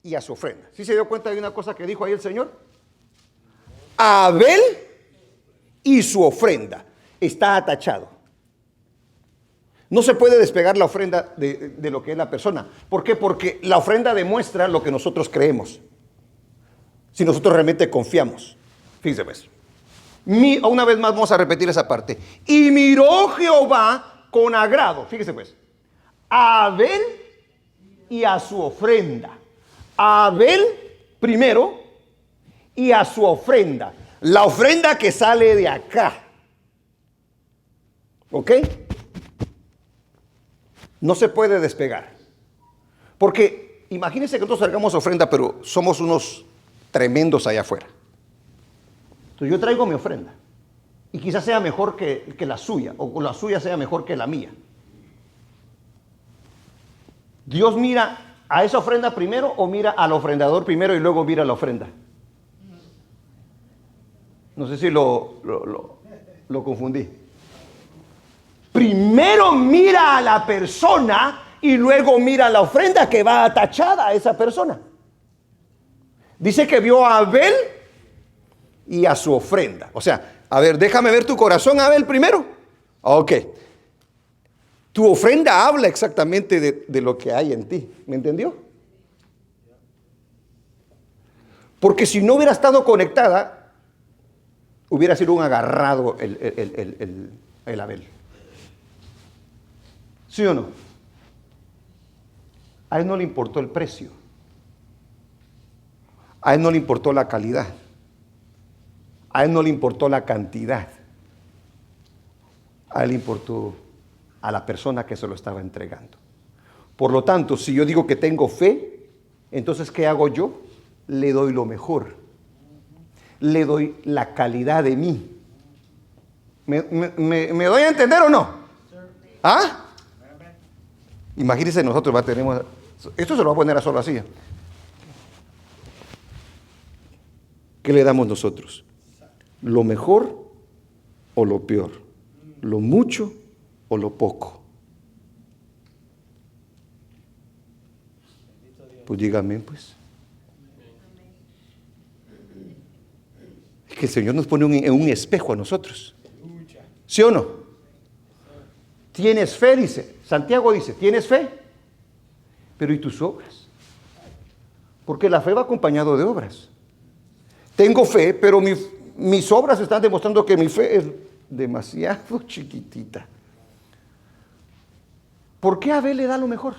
[SPEAKER 1] y a su ofrenda. ¿Sí se dio cuenta de una cosa que dijo ahí el Señor? A Abel y su ofrenda. Está atachado. No se puede despegar la ofrenda de lo que es la persona. ¿Por qué? Porque la ofrenda demuestra lo que nosotros creemos. Si nosotros realmente confiamos. Fíjense pues. Una vez más vamos a repetir esa parte. Y miró Jehová con agrado, fíjese pues, a Abel y a su ofrenda. A Abel primero y a su ofrenda. La ofrenda que sale de acá. ¿Ok? No se puede despegar. Porque imagínense que nosotros sacamos ofrenda, pero somos unos tremendos allá afuera. Entonces yo traigo mi ofrenda. Y quizás sea mejor que la suya, o la suya sea mejor que la mía. Dios mira a esa ofrenda primero o mira al ofrendador primero y luego mira la ofrenda. No sé si lo confundí. Primero mira a la persona y luego mira la ofrenda que va atachada a esa persona. Dice que vio a Abel y a su ofrenda. O sea, a ver, déjame ver tu corazón, Abel, primero. Ok. Tu ofrenda habla exactamente de lo que hay en ti. ¿Me entendió? Porque si no hubiera estado conectada, hubiera sido un agarrado el Abel. ¿Sí o no? A él no le importó el precio. A él no le importó la calidad. A él no le importó la cantidad. A él le importó a la persona que se lo estaba entregando. Por lo tanto, si yo digo que tengo fe, entonces ¿qué hago yo? Le doy lo mejor. Le doy la calidad de mí. ¿Me doy a entender o no? ¿Ah? Imagínense nosotros, tenemos... Esto se lo va a poner a solo así. ¿Qué le damos nosotros? ¿Lo mejor o lo peor? ¿Lo mucho o lo poco? Pues dígame, pues. Es que el Señor nos pone en un espejo a nosotros. ¿Sí o no? Tienes fe, dice. Santiago dice, tienes fe. Pero ¿y tus obras? Porque la fe va acompañado de obras. Tengo fe, pero mis obras están demostrando que mi fe es demasiado chiquitita. ¿Por qué Abel le da lo mejor?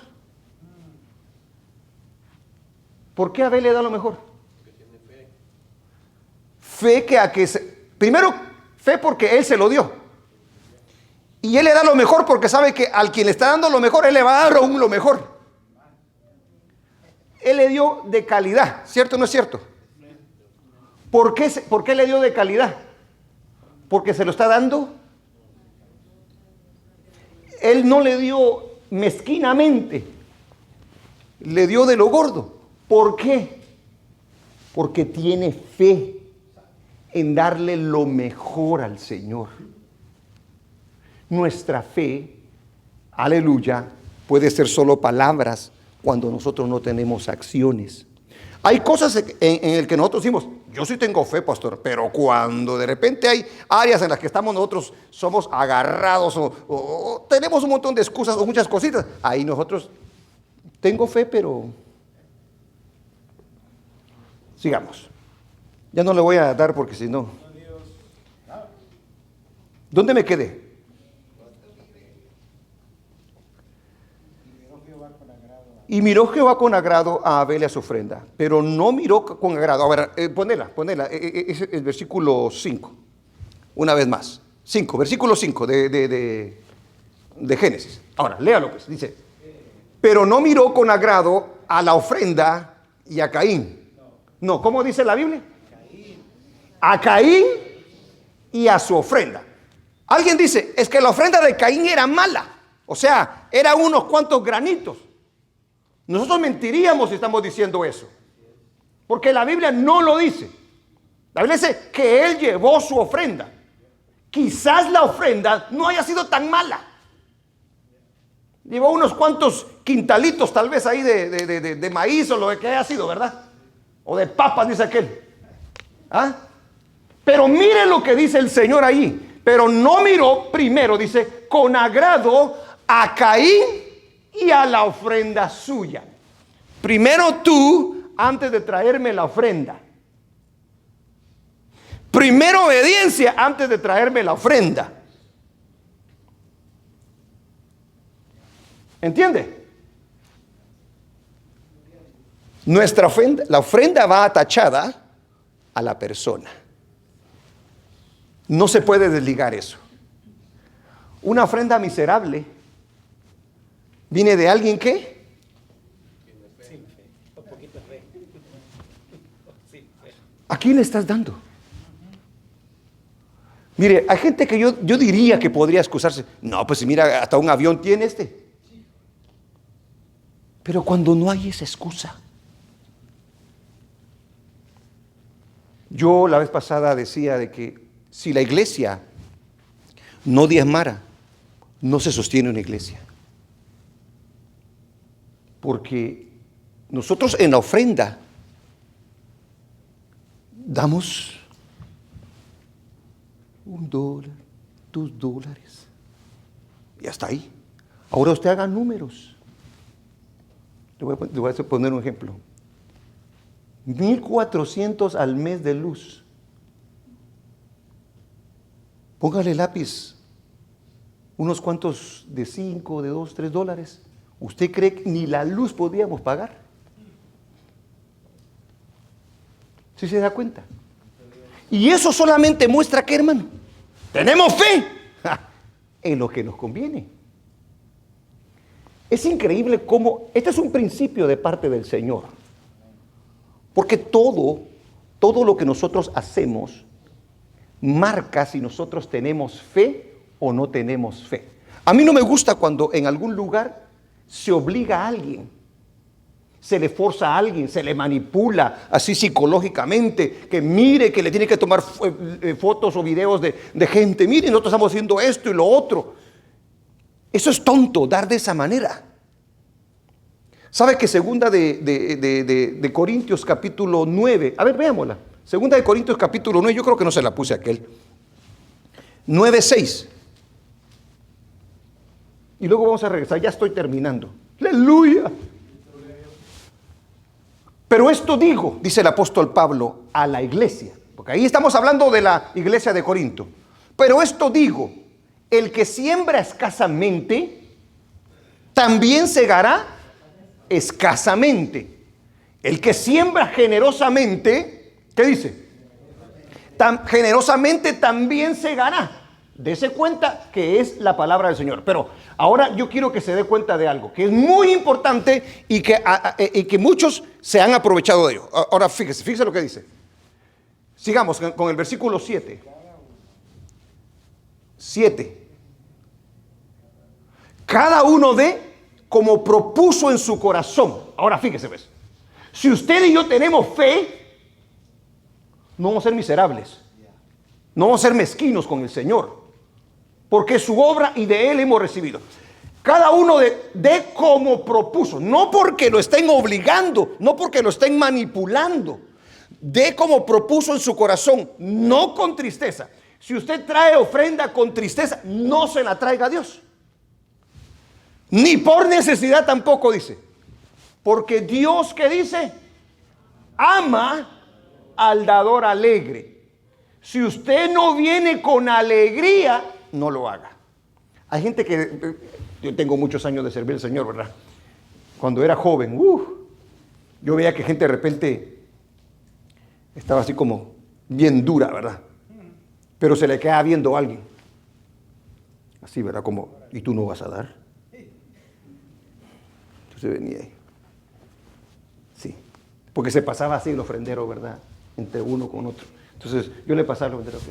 [SPEAKER 1] ¿Por qué Abel le da lo mejor? Fe primero, fe porque él se lo dio. Y él le da lo mejor porque sabe que al quien le está dando lo mejor, él le va a dar aún lo mejor. Él le dio de calidad, ¿cierto o no es cierto? ¿Por qué le dio de calidad? Porque se lo está dando. Él no le dio mezquinamente, le dio de lo gordo. ¿Por qué? Porque tiene fe en darle lo mejor al Señor. Nuestra fe, aleluya, puede ser solo palabras cuando nosotros no tenemos acciones. Hay cosas en el que nosotros decimos, yo sí tengo fe, pastor, pero cuando de repente hay áreas en las que estamos nosotros, somos agarrados o tenemos un montón de excusas o muchas cositas, ahí nosotros, tengo fe, pero sigamos. Ya no le voy a dar porque si no. ¿Dónde me quedé? Y miró Jehová con agrado a Abel y a su ofrenda, pero no miró con agrado. A ver, ponela, es el versículo 5, una vez más. Versículo 5 de Génesis. Ahora, léalo pues, dice, pero no miró con agrado a la ofrenda y a Caín. No, ¿cómo dice la Biblia? A Caín y a su ofrenda. Alguien dice, es que la ofrenda de Caín era mala, o sea, era unos cuantos granitos. Nosotros mentiríamos si estamos diciendo eso, porque la Biblia no lo dice. La Biblia dice que él llevó su ofrenda. Quizás la ofrenda no haya sido tan mala. Llevó unos cuantos quintalitos tal vez ahí de maíz o lo que haya sido, ¿verdad? O de papas, dice aquel. ¿Ah? Pero mire lo que dice el Señor ahí. Pero no miró primero, dice, con agrado a Caín y a la ofrenda suya. Primero tú, antes de traerme la ofrenda. Primero obediencia antes de traerme la ofrenda. ¿Entiende? Nuestra ofrenda, la ofrenda va atachada a la persona. No se puede desligar eso. Una ofrenda miserable viene de alguien que ¿a quién le estás dando? Mire, hay gente que yo diría que podría excusarse. No, pues mira, hasta un avión tiene este. Pero cuando no hay esa excusa. Yo la vez pasada decía de que si la iglesia no diezmara, no se sostiene una iglesia. Porque nosotros en la ofrenda damos $1, $2, y hasta ahí. Ahora usted haga números. Le voy a poner un ejemplo. 1,400 al mes de luz. Póngale lápiz, unos cuantos de 5, de 2, $3. ¿Usted cree que ni la luz podíamos pagar? ¿Sí se da cuenta? Y eso solamente muestra que, hermano, tenemos fe en lo que nos conviene. Es increíble cómo, este es un principio de parte del Señor. Porque todo lo que nosotros hacemos marca si nosotros tenemos fe o no tenemos fe. A mí no me gusta cuando en algún lugar se obliga a alguien, se le forza a alguien, se le manipula así psicológicamente, que mire que le tiene que tomar fotos o videos de gente. Mire, nosotros estamos haciendo esto y lo otro. Eso es tonto, dar de esa manera. ¿Sabe que segunda de Corintios capítulo 9? A ver, veámosla. Segunda de Corintios capítulo 9, yo creo que no se la puse aquel. 9:6. Y luego vamos a regresar, ya estoy terminando. ¡Aleluya! Pero esto digo, dice el apóstol Pablo, a la iglesia. Porque ahí estamos hablando de la iglesia de Corinto. Pero esto digo, el que siembra escasamente, también segará escasamente. El que siembra generosamente, ¿qué dice? Generosamente también segará. Dese cuenta que es la palabra del Señor. Pero ahora yo quiero que se dé cuenta de algo que es muy importante y que muchos se han aprovechado de ello. Ahora fíjese lo que dice. Sigamos con el versículo 7. 7. Cada uno dé como propuso en su corazón. Ahora fíjese, ¿ves? Si usted y yo tenemos fe, no vamos a ser miserables. No vamos a ser mezquinos con el Señor. Porque es su obra y de Él hemos recibido. Cada uno dé como propuso. No porque lo estén obligando, no porque lo estén manipulando. Dé como propuso en su corazón, no con tristeza. Si usted trae ofrenda con tristeza, no se la traiga a Dios. Ni por necesidad tampoco, dice. Porque Dios, ¿qué dice? Ama al dador alegre. Si usted no viene con alegría, no lo haga. Hay gente que, yo tengo muchos años de servir al Señor, ¿verdad? Cuando era joven, yo veía que gente de repente estaba así como bien dura, ¿verdad? Pero se le queda viendo a alguien. Así, ¿verdad? Como, ¿y tú no vas a dar? Entonces venía ahí. Sí. Porque se pasaba así el ofrendero, ¿verdad? Entre uno con otro. Entonces yo le pasaba el ofrendero así.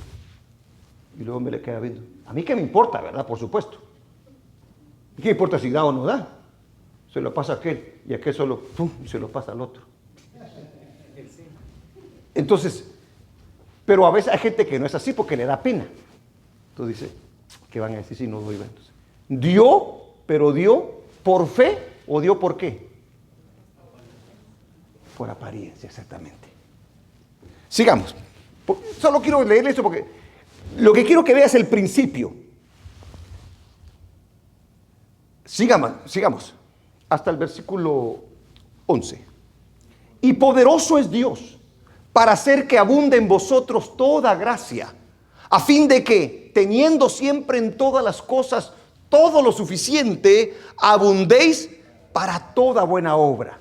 [SPEAKER 1] Y luego me le queda viendo. A mí qué me importa, ¿verdad? Por supuesto. ¿Y qué me importa si da o no da? Se lo pasa a aquel y aquel solo, ¡pum!, y se lo pasa al otro. Entonces, pero a veces hay gente que no es así porque le da pena. Entonces dice, ¿qué van a decir si no doy? Entonces, dio, pero dio por fe o dio por qué? Por apariencia, exactamente. Sigamos. Solo quiero leerle esto porque lo que quiero que vea es el principio. Sigamos. Hasta el versículo 11. Y poderoso es Dios para hacer que abunde en vosotros toda gracia, a fin de que, teniendo siempre en todas las cosas todo lo suficiente, abundéis para toda buena obra.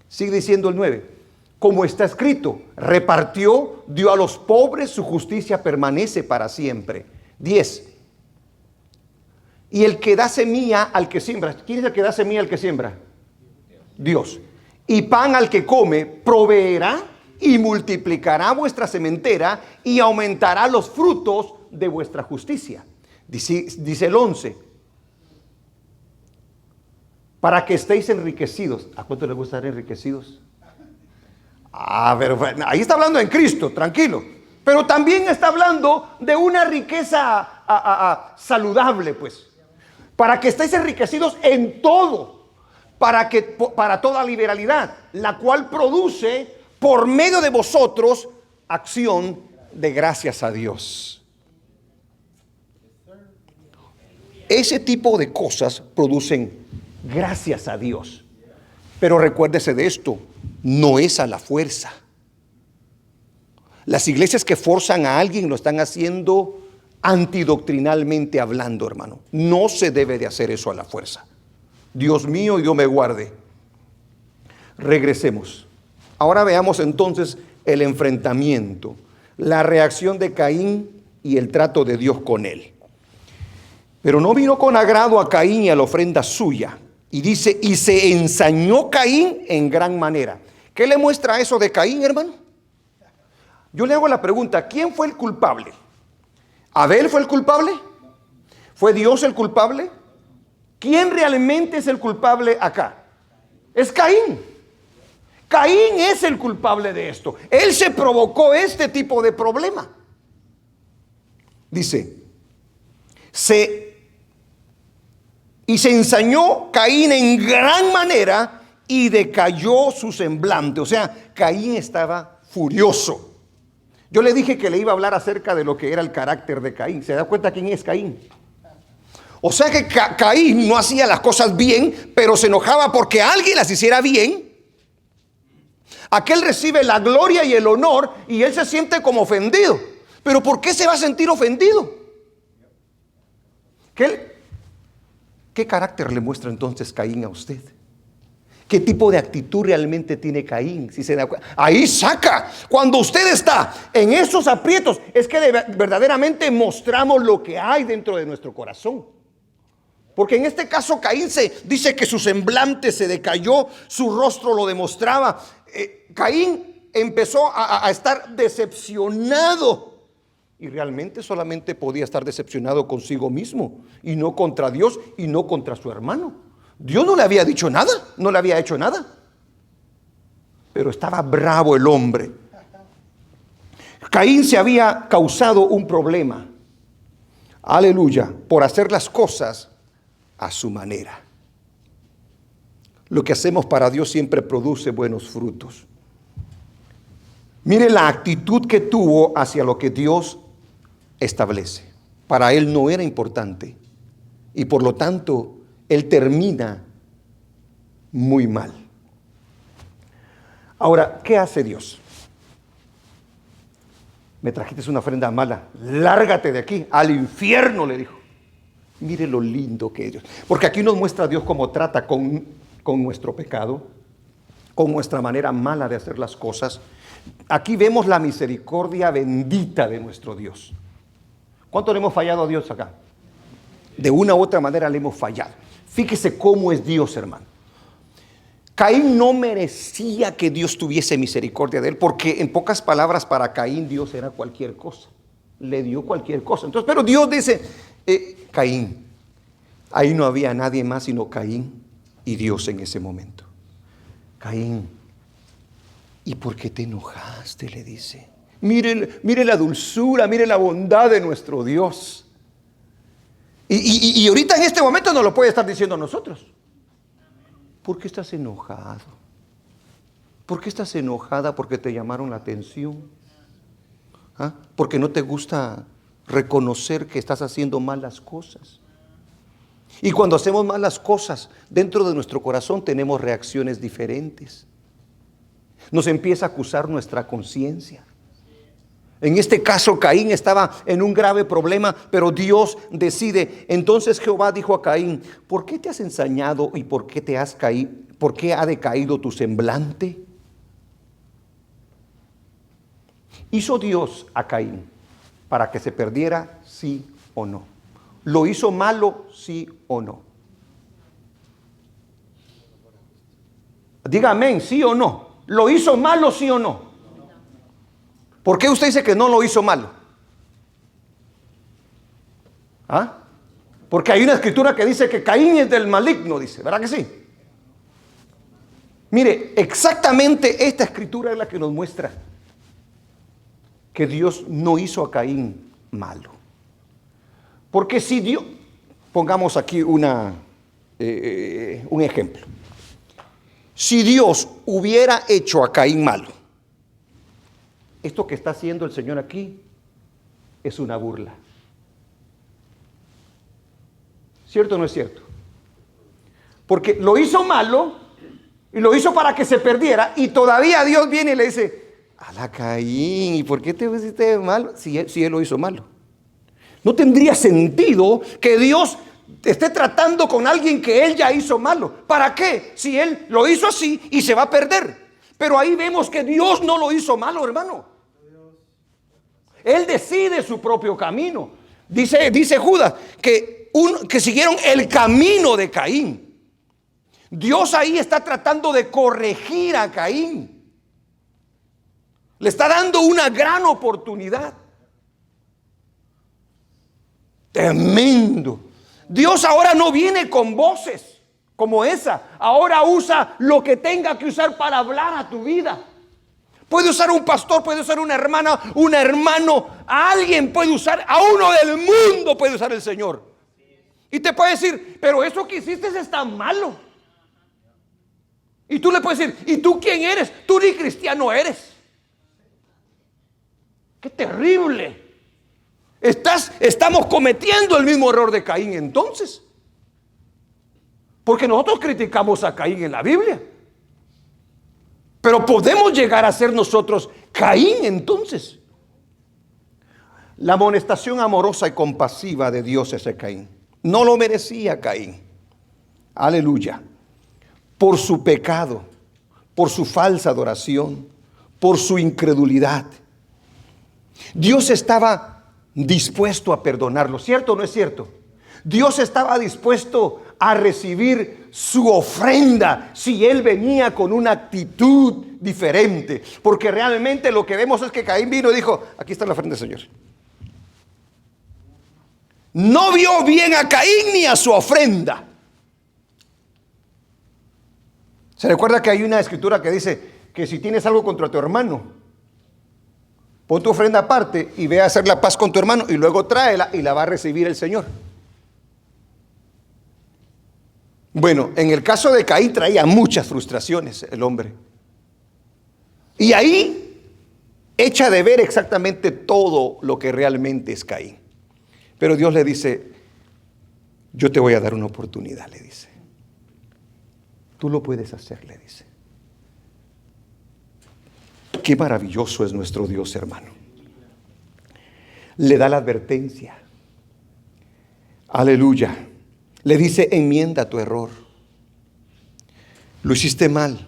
[SPEAKER 1] Sigue diciendo el 9. Como está escrito, repartió, dio a los pobres, su justicia permanece para siempre. 10. Y el que da semilla al que siembra. ¿Quién es el que da semilla al que siembra? Dios. Y pan al que come, proveerá y multiplicará vuestra sementera y aumentará los frutos de vuestra justicia. Dice el 11. Para que estéis enriquecidos. ¿A cuánto les gusta estar enriquecidos? Pero ahí está hablando en Cristo, tranquilo. Pero también está hablando de una riqueza saludable, pues. Para que estéis enriquecidos en todo, para toda liberalidad, la cual produce por medio de vosotros acción de gracias a Dios. Ese tipo de cosas producen gracias a Dios. Pero recuérdese de esto, no es a la fuerza. Las iglesias que forzan a alguien lo están haciendo antidoctrinalmente hablando, hermano. No se debe de hacer eso a la fuerza. Dios mío, Dios me guarde. Regresemos. Ahora veamos entonces el enfrentamiento, la reacción de Caín y el trato de Dios con él. Pero no vino con agrado a Caín y a la ofrenda suya. Y dice, y se ensañó Caín en gran manera. ¿Qué le muestra eso de Caín, hermano? Yo le hago la pregunta, ¿quién fue el culpable? ¿Abel fue el culpable? ¿Fue Dios el culpable? ¿Quién realmente es el culpable acá? Es Caín. Caín es el culpable de esto. Él se provocó este tipo de problema. Dice, y se ensañó Caín en gran manera y decayó su semblante. O sea, Caín estaba furioso. Yo le dije que le iba a hablar acerca de lo que era el carácter de Caín. ¿Se da cuenta quién es Caín? O sea que Caín no hacía las cosas bien, pero se enojaba porque alguien las hiciera bien. Aquel recibe la gloria y el honor y él se siente como ofendido. ¿Pero por qué se va a sentir ofendido? ¿Qué carácter le muestra entonces Caín a usted? ¿Qué tipo de actitud realmente tiene Caín? Si se da cuenta, ahí saca. Cuando usted está en esos aprietos, es que verdaderamente mostramos lo que hay dentro de nuestro corazón. Porque en este caso Caín dice que su semblante se decayó, su rostro lo demostraba. Caín empezó a estar decepcionado. Y realmente solamente podía estar decepcionado consigo mismo y no contra Dios y no contra su hermano. Dios no le había dicho nada, no le había hecho nada. Pero estaba bravo el hombre. Caín se había causado un problema, aleluya, por hacer las cosas a su manera. Lo que hacemos para Dios siempre produce buenos frutos. Mire la actitud que tuvo hacia lo que Dios establece. Para él no era importante y por lo tanto él termina muy mal. Ahora, ¿qué hace Dios? Me trajiste una ofrenda mala, lárgate de aquí, al infierno, le dijo. Mire lo lindo que es Dios, porque aquí nos muestra a Dios cómo trata con nuestro pecado, con nuestra manera mala de hacer las cosas. Aquí vemos la misericordia bendita de nuestro Dios. ¿Cuánto le hemos fallado a Dios acá? De una u otra manera le hemos fallado. Fíjese cómo es Dios, hermano. Caín no merecía que Dios tuviese misericordia de él, porque en pocas palabras para Caín Dios era cualquier cosa. Le dio cualquier cosa. Entonces, pero Dios dice, Caín, ahí no había nadie más sino Caín y Dios en ese momento. Caín, ¿y por qué te enojaste? Le dice. Mire la dulzura, mire la bondad de nuestro Dios. Y ahorita en este momento nos lo puede estar diciendo a nosotros. ¿Por qué estás enojado? ¿Por qué estás enojada? ¿Porque te llamaron la atención? ¿Ah? ¿Porque no te gusta reconocer que estás haciendo malas cosas? Y cuando hacemos malas cosas, dentro de nuestro corazón tenemos reacciones diferentes. Nos empieza a acusar nuestra conciencia. En este caso, Caín estaba en un grave problema, pero Dios decide. Entonces Jehová dijo a Caín: ¿por qué te has ensañado y por qué te has caído? ¿Por qué ha decaído tu semblante? ¿Hizo Dios a Caín para que se perdiera, sí o no? ¿Lo hizo malo, sí o no? Diga amén, sí o no. ¿Lo hizo malo, sí o no? ¿Por qué usted dice que no lo hizo malo? ¿Ah? Porque hay una escritura que dice que Caín es del maligno, dice, ¿verdad que sí? Mire, exactamente esta escritura es la que nos muestra que Dios no hizo a Caín malo. Porque si Dios, pongamos aquí un ejemplo. Si Dios hubiera hecho a Caín malo, esto que está haciendo el Señor aquí es una burla. ¿Cierto o no es cierto? Porque lo hizo malo y lo hizo para que se perdiera, y todavía Dios viene y le dice: ala, Caín, ¿y por qué te hiciste malo? Si él lo hizo malo. No tendría sentido que Dios esté tratando con alguien que él ya hizo malo. ¿Para qué? Si él lo hizo así y se va a perder. Pero ahí vemos que Dios no lo hizo malo, hermano. Él decide su propio camino. Dice Judas que siguieron el camino de Caín. Dios ahí está tratando de corregir a Caín. Le está dando una gran oportunidad. Tremendo. Dios ahora no viene con voces como esa. Ahora usa lo que tenga que usar para hablar a tu vida. Puede usar un pastor, puede usar una hermana, un hermano, a alguien puede usar, a uno del mundo puede usar el Señor. Y te puede decir: pero eso que hiciste es tan malo. Y tú le puedes decir: ¿y tú quién eres? Tú ni cristiano eres. ¡Qué terrible! Estamos cometiendo el mismo error de Caín entonces. Porque nosotros criticamos a Caín en la Biblia. Pero podemos llegar a ser nosotros Caín entonces. La amonestación amorosa y compasiva de Dios es de Caín. No lo merecía Caín. Aleluya. Por su pecado, por su falsa adoración, por su incredulidad. Dios estaba dispuesto a perdonarlo, ¿cierto o no es cierto? Dios estaba dispuesto a recibir su ofrenda si él venía con una actitud diferente, porque realmente lo que vemos es que Caín vino y dijo: aquí está la ofrenda, Señor. No vio bien a Caín ni a su ofrenda. ¿Se recuerda que hay una escritura que dice que si tienes algo contra tu hermano, pon tu ofrenda aparte y ve a hacer la paz con tu hermano, y luego tráela y la va a recibir el Señor? Bueno, en el caso de Caín traía muchas frustraciones el hombre. Y ahí echa de ver exactamente todo lo que realmente es Caín. Pero Dios le dice: yo te voy a dar una oportunidad, le dice. Tú lo puedes hacer, le dice. Qué maravilloso es nuestro Dios, hermano. Le da la advertencia. Aleluya. Le dice: enmienda tu error. Lo hiciste mal.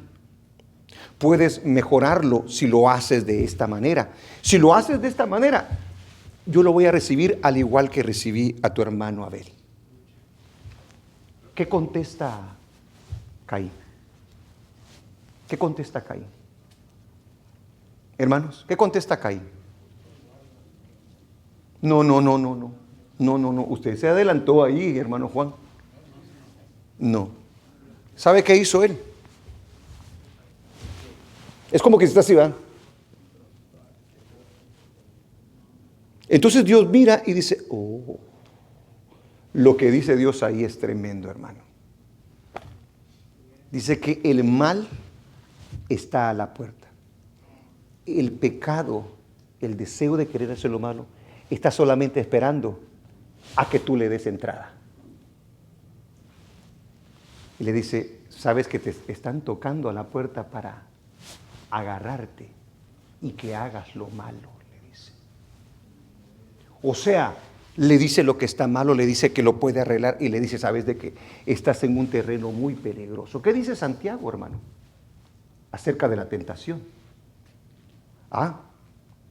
[SPEAKER 1] Puedes mejorarlo si lo haces de esta manera. Si lo haces de esta manera, yo lo voy a recibir al igual que recibí a tu hermano Abel. ¿Qué contesta Caín? ¿Qué contesta Caín? Hermanos, ¿qué contesta Caín? No. Usted se adelantó ahí, hermano Juan. No. ¿Sabe qué hizo él? Es como que está así, ¿verdad? Entonces Dios mira y dice: oh, lo que dice Dios ahí es tremendo, hermano. Dice que el mal está a la puerta. El pecado, el deseo de querer hacer lo malo, está solamente esperando a que tú le des entrada. Y le dice: sabes que te están tocando a la puerta para agarrarte y que hagas lo malo, le dice. O sea, le dice lo que está malo, le dice que lo puede arreglar y le dice, sabes de que estás en un terreno muy peligroso. ¿Qué dice Santiago, hermano? Acerca de la tentación.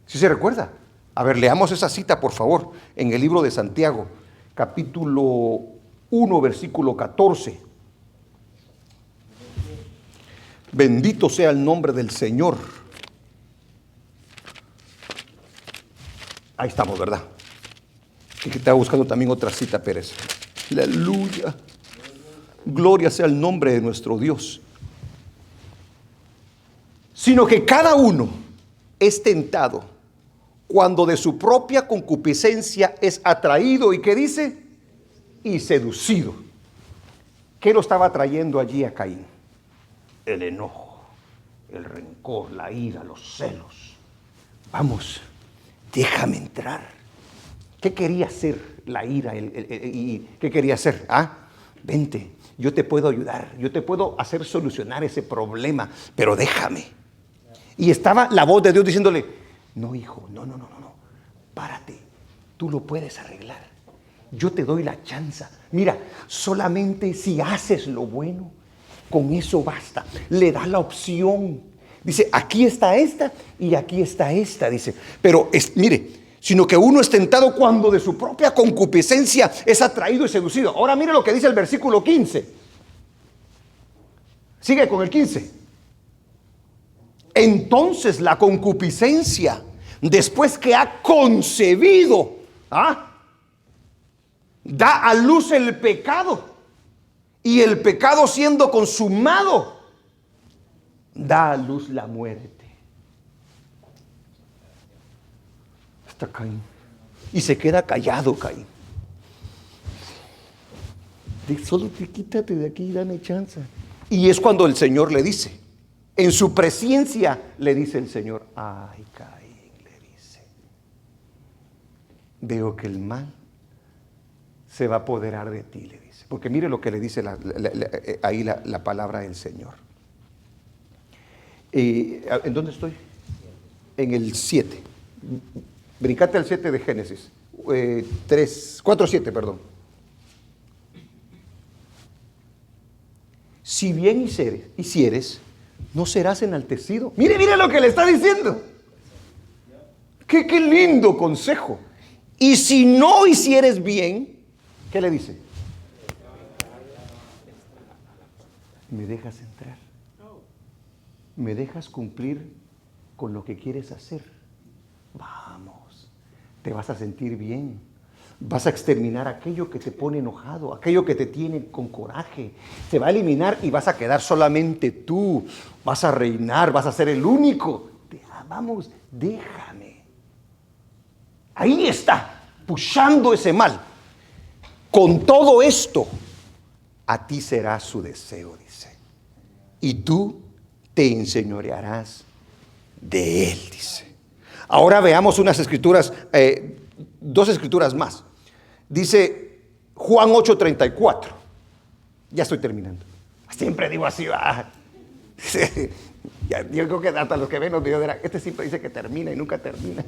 [SPEAKER 1] ¿Sí se recuerda? A ver, leamos esa cita, por favor, en el libro de Santiago, capítulo 1, versículo 14. Bendito sea el nombre del Señor. Ahí estamos, ¿verdad? Y que estaba buscando también otra cita, Pérez. Aleluya. Gloria sea el nombre de nuestro Dios. Sino que cada uno es tentado cuando de su propia concupiscencia es atraído. ¿Y qué dice? Y seducido. ¿Qué lo estaba trayendo allí a Caín? El enojo, el rencor, la ira, los celos. Vamos, déjame entrar. ¿Qué quería hacer la ira? ¿Qué quería hacer? Vente, yo te puedo ayudar, yo te puedo hacer solucionar ese problema, pero déjame. Y estaba la voz de Dios diciéndole, no, hijo, no, párate, tú lo puedes arreglar. Yo te doy la chance. Mira, solamente si haces lo bueno, con eso basta. Le da la opción. Dice, aquí está esta y aquí está esta. Dice, pero mire, sino que uno es tentado cuando de su propia concupiscencia es atraído y seducido. Ahora mire lo que dice el versículo 15. Sigue con el 15. Entonces la concupiscencia, después que ha concebido, da a luz el pecado. Y el pecado siendo consumado, da a luz la muerte. Está Caín. Y se queda callado Caín. Solo quítate de aquí y dame chance. Y es cuando el Señor le dice, en su presencia le dice el Señor, ay Caín, le dice, veo que el mal se va a apoderar de ti, le dice. Porque mire lo que le dice ahí la palabra del Señor. ¿En dónde estoy? En el 7. Brincate al 7 de Génesis. 4:7, perdón. Si bien hicieres, no serás enaltecido. Mire lo que le está diciendo. Qué lindo consejo. Y si no hicieres bien, ¿qué le dice? ¿Me dejas entrar? ¿Me dejas cumplir con lo que quieres hacer? Vamos, te vas a sentir bien. Vas a exterminar aquello que te pone enojado, aquello que te tiene con coraje. Se va a eliminar y vas a quedar solamente tú. Vas a reinar, vas a ser el único. Vamos, déjame. Ahí está, pushando ese mal. Con todo esto, a ti será su deseo, dice. Y tú te enseñorearás de él, dice. Ahora veamos unas escrituras, 2 escrituras más. Dice Juan 8:34. Ya estoy terminando. Siempre digo así, yo creo que hasta los que ven los videos dirán, este siempre dice que termina y nunca termina.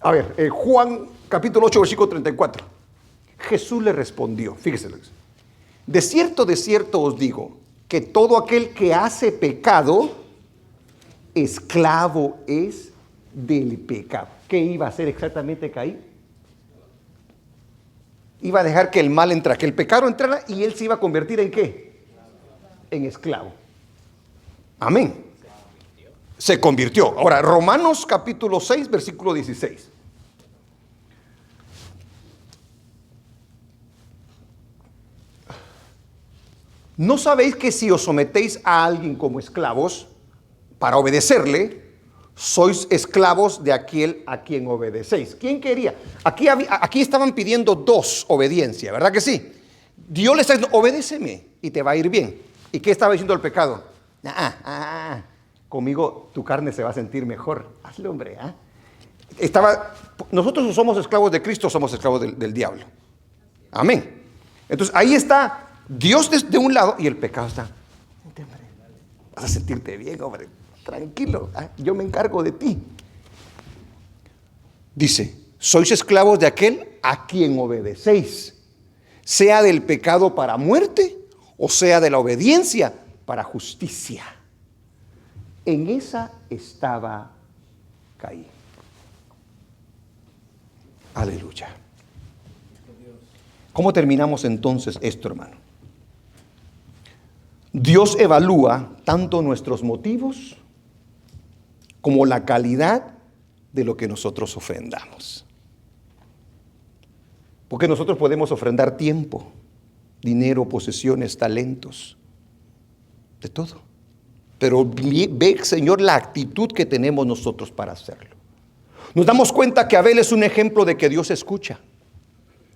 [SPEAKER 1] A ver, Juan capítulo 8, versículo 34. Jesús le respondió, fíjese lo que dice. De cierto os digo, que todo aquel que hace pecado, esclavo es del pecado. ¿Qué iba a hacer exactamente Caín? Iba a dejar que el mal entrara, que el pecado entrara y él se iba a convertir ¿en qué? En esclavo. Amén. Se convirtió. Ahora, Romanos capítulo 6, versículo 16. ¿No sabéis que si os sometéis a alguien como esclavos para obedecerle, sois esclavos de aquel a quien obedecéis? ¿Quién quería? Aquí estaban pidiendo 2 obediencia, ¿verdad que sí? Dios le está diciendo, obedéceme y te va a ir bien. ¿Y qué estaba diciendo el pecado? Conmigo tu carne se va a sentir mejor. Hazlo, hombre. Nosotros somos esclavos de Cristo, somos esclavos del diablo. Amén. Entonces ahí está Dios de un lado y el pecado está. Vas a sentirte bien, hombre. Tranquilo, yo me encargo de ti. Dice, sois esclavos de aquel a quien obedecéis, sea del pecado para muerte o sea de la obediencia para justicia. En esa estaba Caín. Aleluya. ¿Cómo terminamos entonces esto, hermano? Dios evalúa tanto nuestros motivos como la calidad de lo que nosotros ofrendamos. Porque nosotros podemos ofrendar tiempo, dinero, posesiones, talentos, de todo. Pero ve, Señor, la actitud que tenemos nosotros para hacerlo. Nos damos cuenta que Abel es un ejemplo de que Dios escucha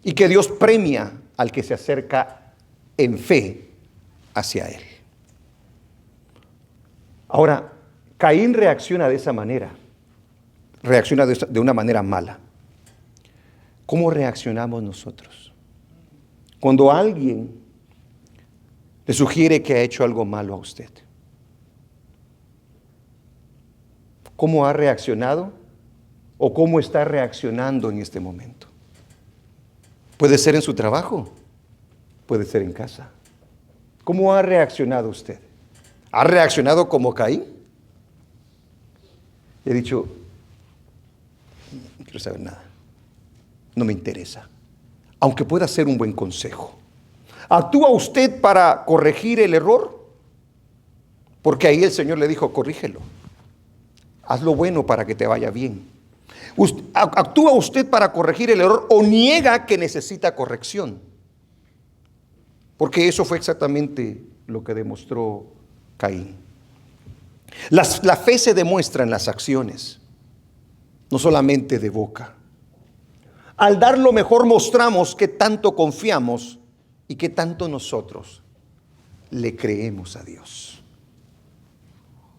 [SPEAKER 1] y que Dios premia al que se acerca en fe hacia Él. Ahora, Caín reacciona de esa manera, reacciona de una manera mala. ¿Cómo reaccionamos nosotros? Cuando alguien le sugiere que ha hecho algo malo a usted, ¿cómo ha reaccionado o cómo está reaccionando en este momento? Puede ser en su trabajo, puede ser en casa. ¿Cómo ha reaccionado usted? ¿Ha reaccionado como Caín? He dicho, no quiero saber nada, no me interesa, aunque pueda ser un buen consejo. ¿Actúa usted para corregir el error? Porque ahí el Señor le dijo, corrígelo. Haz lo bueno para que te vaya bien. ¿Actúa usted para corregir el error o niega que necesita corrección? Porque eso fue exactamente lo que demostró Caín. La fe se demuestra en las acciones, no solamente de boca. Al dar lo mejor mostramos que tanto confiamos y que tanto nosotros le creemos a Dios.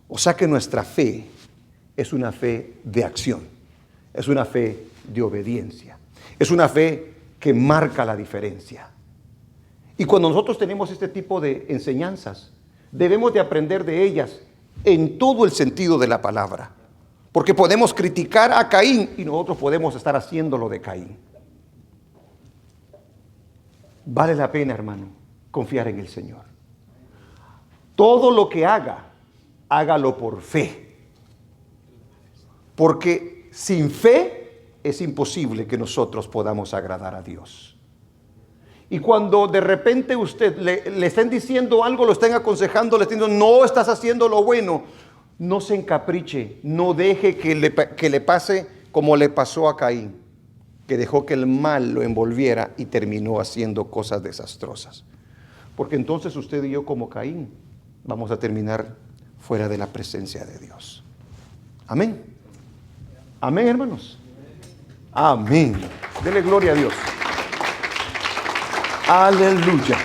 [SPEAKER 1] O sea que nuestra fe es una fe de acción, es una fe de obediencia, es una fe que marca la diferencia. Y cuando nosotros tenemos este tipo de enseñanzas, debemos de aprender de ellas en todo el sentido de la palabra. Porque podemos criticar a Caín y nosotros podemos estar haciéndolo de Caín. Vale la pena, hermano, confiar en el Señor. Todo lo que haga, hágalo por fe. Porque sin fe es imposible que nosotros podamos agradar a Dios. Y cuando de repente usted le estén diciendo algo, lo estén aconsejando, le estén diciendo, no estás haciendo lo bueno, no se encapriche, no deje que le pase como le pasó a Caín, que dejó que el mal lo envolviera y terminó haciendo cosas desastrosas. Porque entonces usted y yo como Caín vamos a terminar fuera de la presencia de Dios. Amén. Amén, hermanos. Amén. Dele gloria a Dios. Aleluya.